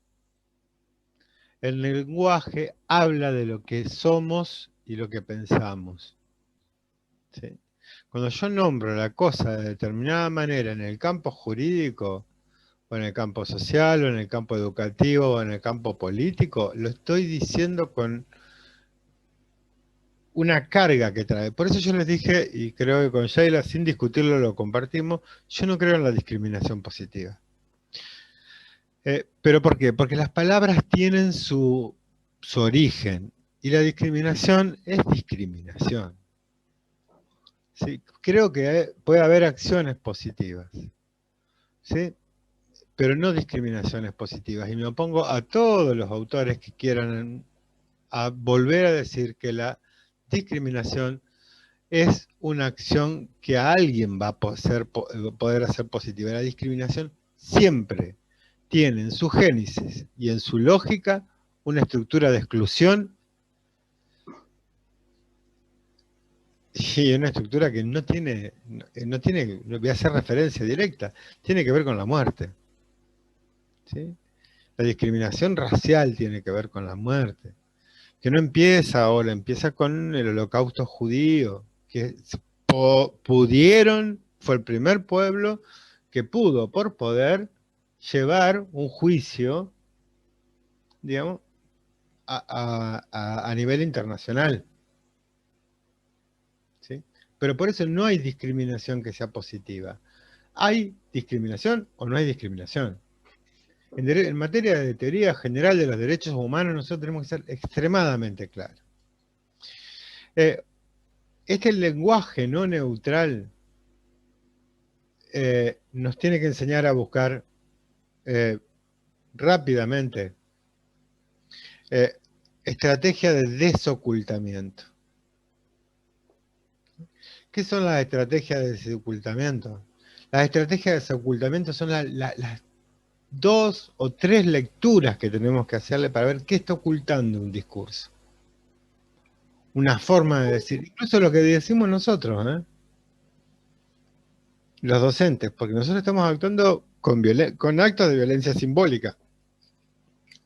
El lenguaje habla de lo que somos y lo que pensamos. ¿Sí? Cuando yo nombro la cosa de determinada manera en el campo jurídico, o en el campo social, o en el campo educativo, o en el campo político, lo estoy diciendo con una carga que trae. Por eso yo les dije, y creo que con Sheila, sin discutirlo, lo compartimos, yo no creo en la discriminación positiva. ¿Pero por qué? Porque las palabras tienen su origen, y la discriminación es discriminación. ¿Sí? Creo que puede haber acciones positivas, ¿sí? Pero no discriminaciones positivas. Y me opongo a todos los autores que quieran a volver a decir que la discriminación es una acción que a alguien va a poder hacer positiva. La discriminación siempre tiene en su génesis y en su lógica una estructura de exclusión y una estructura que no voy a hacer referencia directa, tiene que ver con la muerte. ¿Sí? La discriminación racial tiene que ver con la muerte, que no empieza ahora, empieza con el Holocausto judío, que fue el primer pueblo que pudo, por poder, llevar un juicio, digamos, a nivel internacional. ¿Sí? Pero por eso no hay discriminación que sea positiva. ¿Hay discriminación o no hay discriminación? En materia de teoría general de los derechos humanos, nosotros tenemos que ser extremadamente claros. Este lenguaje no neutral nos tiene que enseñar a buscar rápidamente estrategias de desocultamiento. ¿Qué son las estrategias de desocultamiento? Las estrategias de desocultamiento son las 2 o 3 lecturas que tenemos que hacerle para ver qué está ocultando un discurso. Una forma de decir, incluso lo que decimos nosotros, los docentes, porque nosotros estamos actuando con actos de violencia simbólica,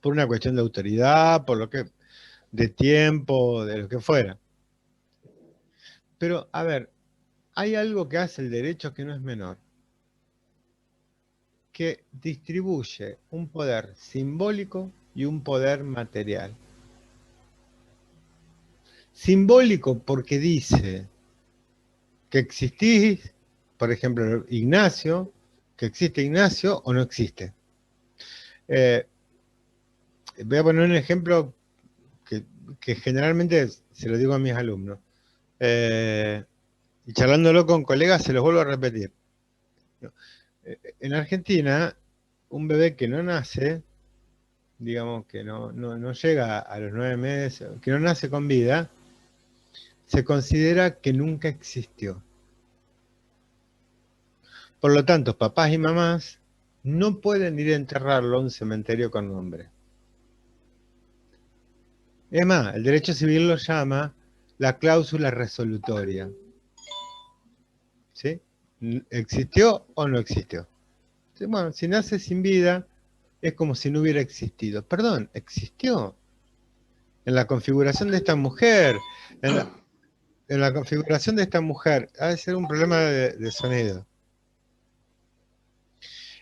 por una cuestión de autoridad, de tiempo, de lo que fuera. Pero, a ver, hay algo que hace el derecho que no es menor, que distribuye un poder simbólico y un poder material. Simbólico porque dice que existís, por ejemplo, Ignacio, que existe Ignacio o no existe. Voy a poner un ejemplo que generalmente se lo digo a mis alumnos. Y charlándolo con colegas se los vuelvo a repetir. En Argentina, un bebé que no nace, digamos que no llega a los 9 meses, que no nace con vida, se considera que nunca existió. Por lo tanto, papás y mamás no pueden ir a enterrarlo a un cementerio con nombre. Es más, el derecho civil lo llama la cláusula resolutoria. ¿Sí? ¿Existió o no existió? Bueno, si nace sin vida, es como si no hubiera existido. Perdón, existió. En la configuración de esta mujer, en la configuración de esta mujer, ha de ser un problema de sonido.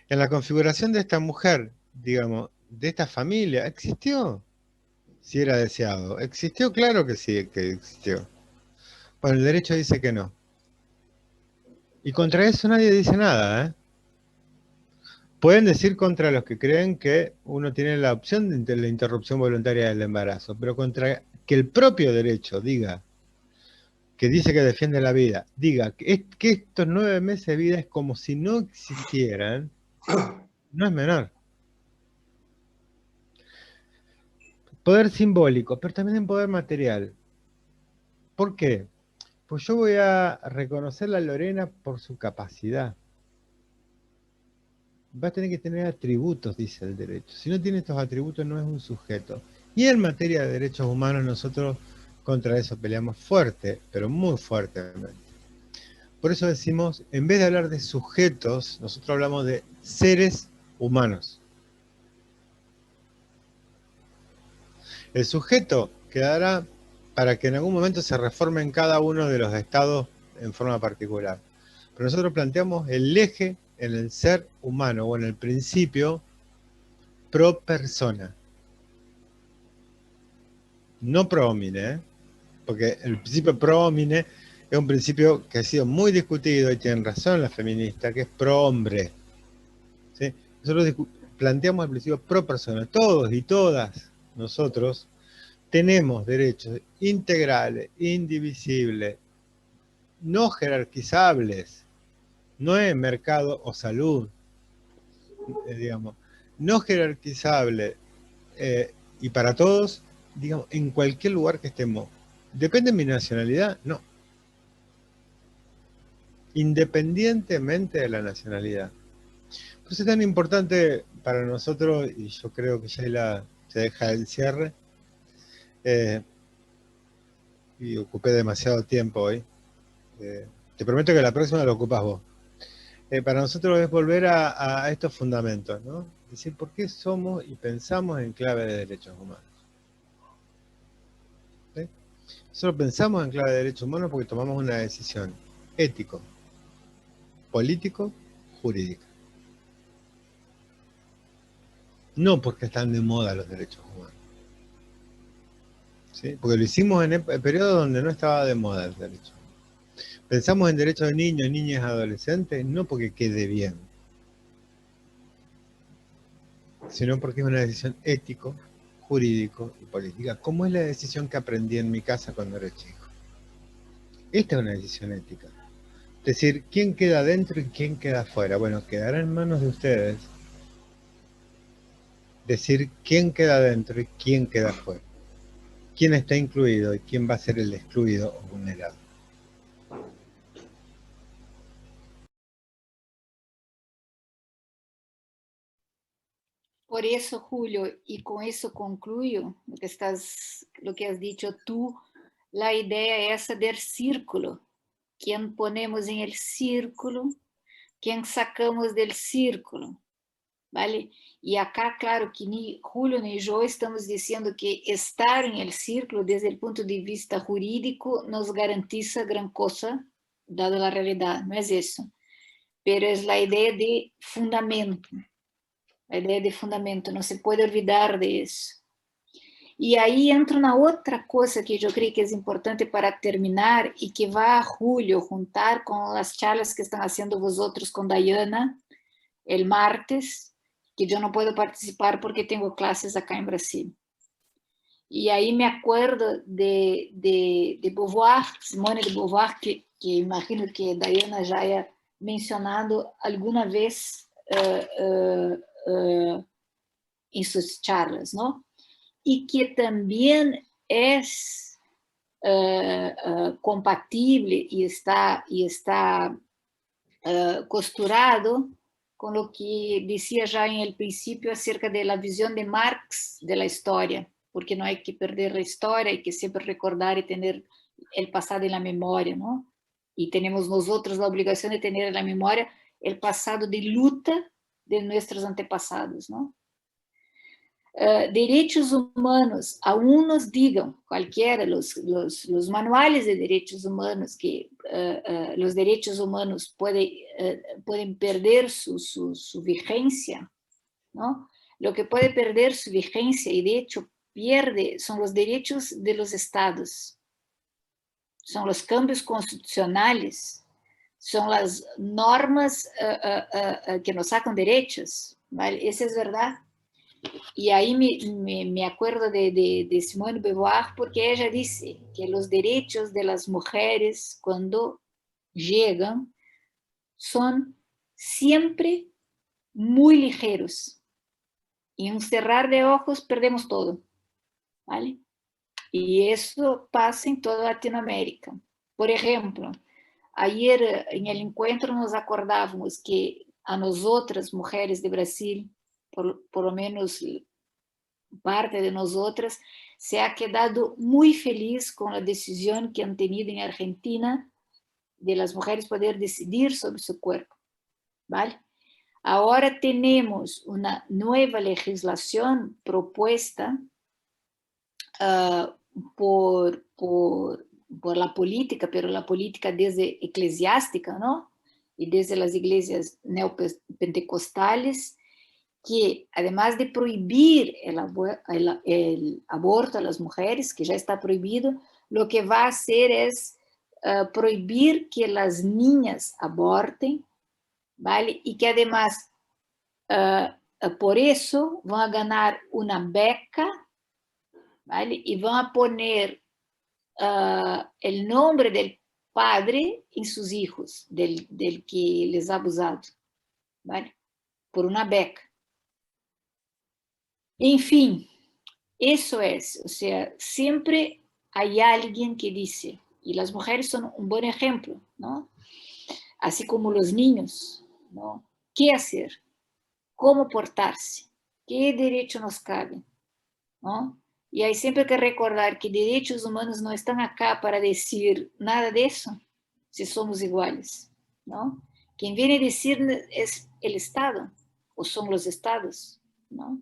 En la configuración de esta mujer, digamos, de esta familia, existió. Si era deseado. ¿Existió? Claro que sí, que existió. Bueno, el derecho dice que no. Y contra eso nadie dice nada, ¿eh? Pueden decir contra los que creen que uno tiene la opción de la interrupción voluntaria del embarazo, pero contra que el propio derecho diga, que dice que defiende la vida, diga que estos 9 meses de vida es como si no existieran, no es menor. Poder simbólico, pero también poder material. ¿Por qué? Pues yo voy a reconocer a Lorena por su capacidad. Va a tener que tener atributos, dice el derecho. Si no tiene estos atributos, no es un sujeto. Y en materia de derechos humanos, nosotros contra eso peleamos fuerte, pero muy fuertemente. Por eso decimos, en vez de hablar de sujetos, nosotros hablamos de seres humanos. El sujeto quedará para que en algún momento se reforme en cada uno de los estados en forma particular. Pero nosotros planteamos el eje en el ser humano o en el principio pro persona. No pro homine, ¿eh? Porque el principio pro homine es un principio que ha sido muy discutido y tienen razón las feministas, que es pro hombre. ¿Sí? Nosotros planteamos el principio pro persona. Todos y todas nosotros tenemos derechos integrales, indivisibles, no jerarquizables, no es mercado o salud, digamos, no jerarquizable y para todos, digamos, en cualquier lugar que estemos. ¿Depende de mi nacionalidad? No. Independientemente de la nacionalidad. Por eso es tan importante para nosotros, y yo creo que Sheila se deja el cierre, y ocupé demasiado tiempo hoy. Te prometo que la próxima lo ocupas vos. Para nosotros es volver a estos fundamentos, ¿no? Decir, ¿por qué somos y pensamos en clave de derechos humanos? ¿Sí? Nosotros pensamos en clave de derechos humanos porque tomamos una decisión ético, político, jurídica. No porque están de moda los derechos humanos. ¿Sí? Porque lo hicimos en el periodo donde no estaba de moda el derecho. Pensamos en derechos de niños, niñas, adolescentes, no porque quede bien, sino porque es una decisión ético, jurídico y política. ¿Cómo es la decisión que aprendí en mi casa cuando era chico? Esta es una decisión ética. Es decir, ¿quién queda dentro y quién queda afuera? Bueno, quedará en manos de ustedes decir quién queda dentro y quién queda afuera. Quién está incluido y quién va a ser el excluido o vulnerado. Por eso, Julio, y con eso concluyo lo que has dicho tú, la idea esa del círculo. ¿Quién ponemos en el círculo? ¿Quién sacamos del círculo? ¿Vale? Y acá, claro, que ni Julio ni yo estamos diciendo que estar en el círculo desde el punto de vista jurídico nos garantiza gran cosa, dada la realidad, no es eso. Pero es la idea de fundamento. La idea de fundamento, no se puede olvidar de eso. Y ahí entra una otra cosa que yo creo que es importante para terminar y que va a Julio juntar con las charlas que están haciendo vosotros con Dayana el martes, que yo no puedo participar porque tengo clases acá en Brasil. Y ahí me acuerdo de Beauvoir, Simone de Beauvoir, que imagino que Dayana ya haya mencionado alguna vez en sus charlas, ¿no? Y que también es compatible y está costurado con lo que decía ya en el principio acerca de la visión de Marx de la historia, porque no hay que perder la historia, hay que siempre recordar y tener el pasado en la memoria, ¿no? Y tenemos nosotros la obligación de tener en la memoria el pasado de luta de nuestros antepasados, ¿no? Derechos humanos, aún nos digan cualquiera, los manuales de derechos humanos, que los derechos humanos pueden perder su vigencia, ¿no? Lo que puede perder su vigencia y de hecho pierde son los derechos de los estados, son los cambios constitucionales, son las normas que nos sacan derechos, ¿vale? Esa es verdad. Y ahí me acuerdo de Simone de Beauvoir, porque ella dice que los derechos de las mujeres cuando llegan son siempre muy ligeros. Y en un cerrar de ojos perdemos todo, ¿vale? Y eso pasa en toda Latinoamérica. Por ejemplo, ayer en el encuentro nos acordábamos que a nosotras, mujeres de Brasil, por lo menos parte de nosotras, se ha quedado muy feliz con la decisión que han tenido en Argentina de las mujeres poder decidir sobre su cuerpo, ¿vale? Ahora tenemos una nueva legislación propuesta por la política, pero la política desde eclesiástica, ¿no? Y desde las iglesias neopentecostales, que además de prohibir el aborto a las mujeres, que ya está prohibido, lo que va a hacer es prohibir que las niñas aborten, ¿vale? Y que además por eso van a ganar una beca, ¿vale? Y van a poner el nombre del padre en sus hijos, del que les ha abusado, ¿vale? Por una beca. En fin, eso es, o sea, siempre hay alguien que dice, y las mujeres son un buen ejemplo, ¿no? Así como los niños, ¿no? ¿Qué hacer? ¿Cómo portarse? ¿Qué derecho nos cabe? ¿No? Y hay siempre que recordar que derechos humanos no están acá para decir nada de eso, si somos iguales, ¿no? Quien viene a decir es el Estado, o son los estados, ¿no?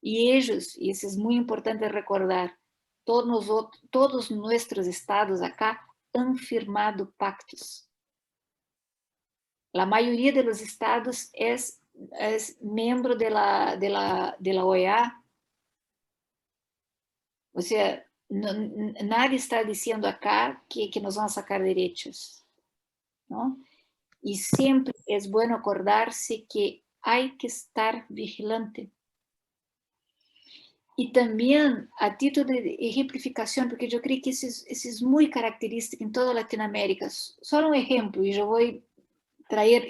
Y ellos, y eso es muy importante recordar, todos nuestros estados acá han firmado pactos. La mayoría de los estados es miembro de la OEA. O sea, nadie está diciendo acá que nos van a sacar derechos, ¿no? Y siempre es bueno acordarse que hay que estar vigilante. Y también a título de ejemplificación, porque yo creo que eso es muy característico en toda Latinoamérica. Solo un ejemplo, y yo voy a traer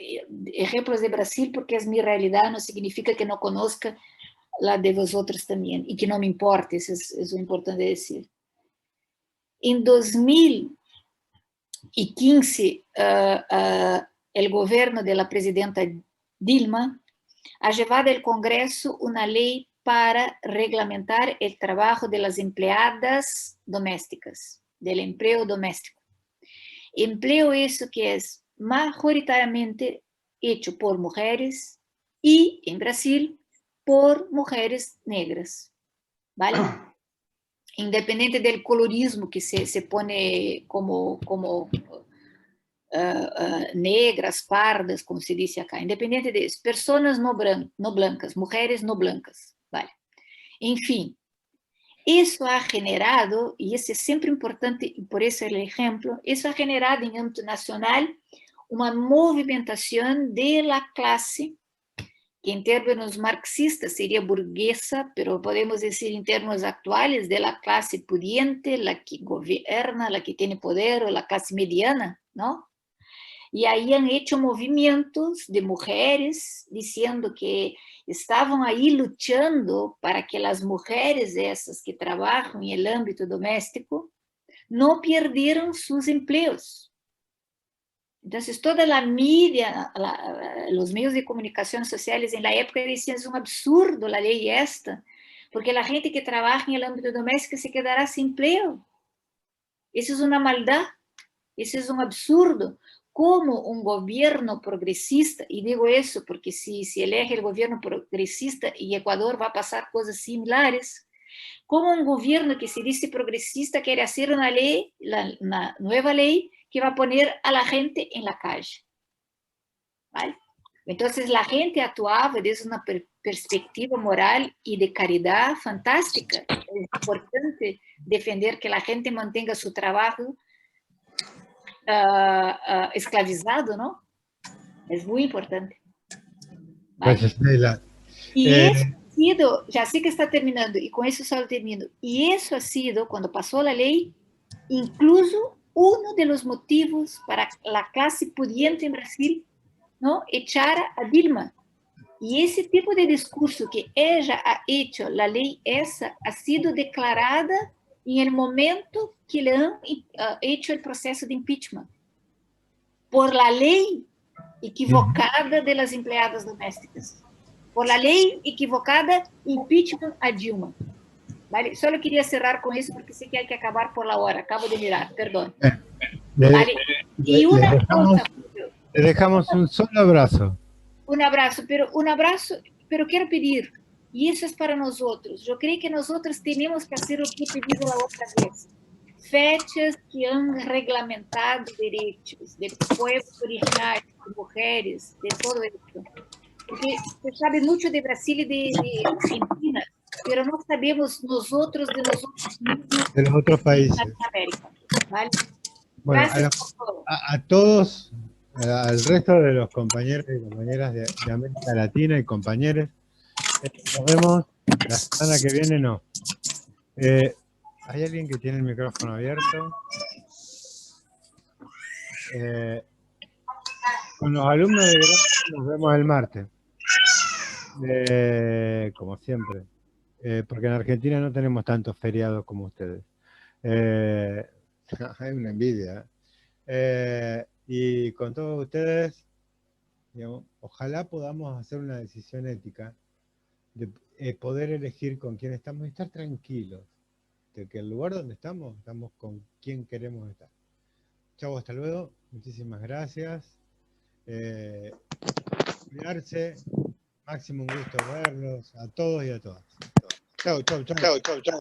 ejemplos de Brasil porque es mi realidad, no significa que no conozca la de vosotros también, y que no me importe, eso es lo importante decir. En 2015, el gobierno de la presidenta Dilma ha llevado al Congreso una ley para reglamentar el trabajo de las empleadas domésticas, del empleo doméstico. Empleo eso que es mayoritariamente hecho por mujeres y, en Brasil, por mujeres negras, ¿vale? Independiente del colorismo que se pone como negras, pardas, como se dice acá, independiente de eso, personas no blancas, mujeres no blancas, ¿vale? En fin, eso ha generado, y eso es siempre importante, y por eso el ejemplo, eso ha generado en ámbito nacional una movimentación de la clase, que en términos marxistas sería burguesa, pero podemos decir en términos actuales de la clase pudiente, la que gobierna, la que tiene poder, o la clase mediana, ¿no? Y ahí han hecho movimientos de mujeres diciendo que estaban ahí luchando para que las mujeres esas que trabajan en el ámbito doméstico no perdieran sus empleos. Entonces, toda la media, los medios de comunicación sociales en la época decían, es un absurdo la ley esta, porque la gente que trabaja en el ámbito doméstico se quedará sin empleo. Eso es una maldad, eso es un absurdo. Como un gobierno progresista, y digo eso porque si elige el gobierno progresista y Ecuador va a pasar cosas similares, como un gobierno que se dice progresista quiere hacer una ley, una nueva ley, que va a poner a la gente en la calle, ¿vale? Entonces la gente actuaba desde una perspectiva moral y de caridad fantástica. Es importante defender que la gente mantenga su trabajo esclavizado, ¿no? Es muy importante. ¿Vale? Gracias, Leila. Y eso ha sido, ya sé que está terminando, y con eso solo termino, y eso ha sido, cuando pasó la ley, incluso uno de los motivos para la clase pudiente en Brasil, ¿no?, echara a Dilma. Y ese tipo de discurso que ella ha hecho, la ley esa, ha sido declarada en el momento que le han hecho el proceso de impeachment, por la ley equivocada de las empleadas domésticas, por la ley equivocada, impeachment a Dilma. ¿Vale? Solo quería cerrar con eso porque sé que hay que acabar por la hora, acabo de mirar, perdón. ¿Vale? Y una cosa, le dejamos un solo abrazo. un abrazo, pero quiero pedir, Y eso es para nosotros. Yo creo que nosotros tenemos que hacer lo que he pedido la otra vez. Fechas que han reglamentado derechos de pueblos originarios, de mujeres, de todo esto. Porque se sabe mucho de Brasil y de Argentina, pero no sabemos nosotros de nosotros mismos De los otros países. en Latinoamérica. ¿Vale? Bueno, Gracias por todo. a todos, al resto de los compañeros y compañeras de América Latina y compañeros, nos vemos la semana que viene, no. ¿Hay alguien que tiene el micrófono abierto? Con los alumnos de grado nos vemos el martes. Como siempre. Porque en Argentina no tenemos tantos feriados como ustedes. Hay una envidia. Y con todos ustedes, digamos, ojalá podamos hacer una decisión ética de poder elegir con quién estamos y estar tranquilos de que el lugar donde estamos con quien queremos estar. Chau, hasta luego. Muchísimas gracias. Cuidarse. Máximo un gusto verlos a todos y a todas. Chau, chau, chau. Chau, chau, chau.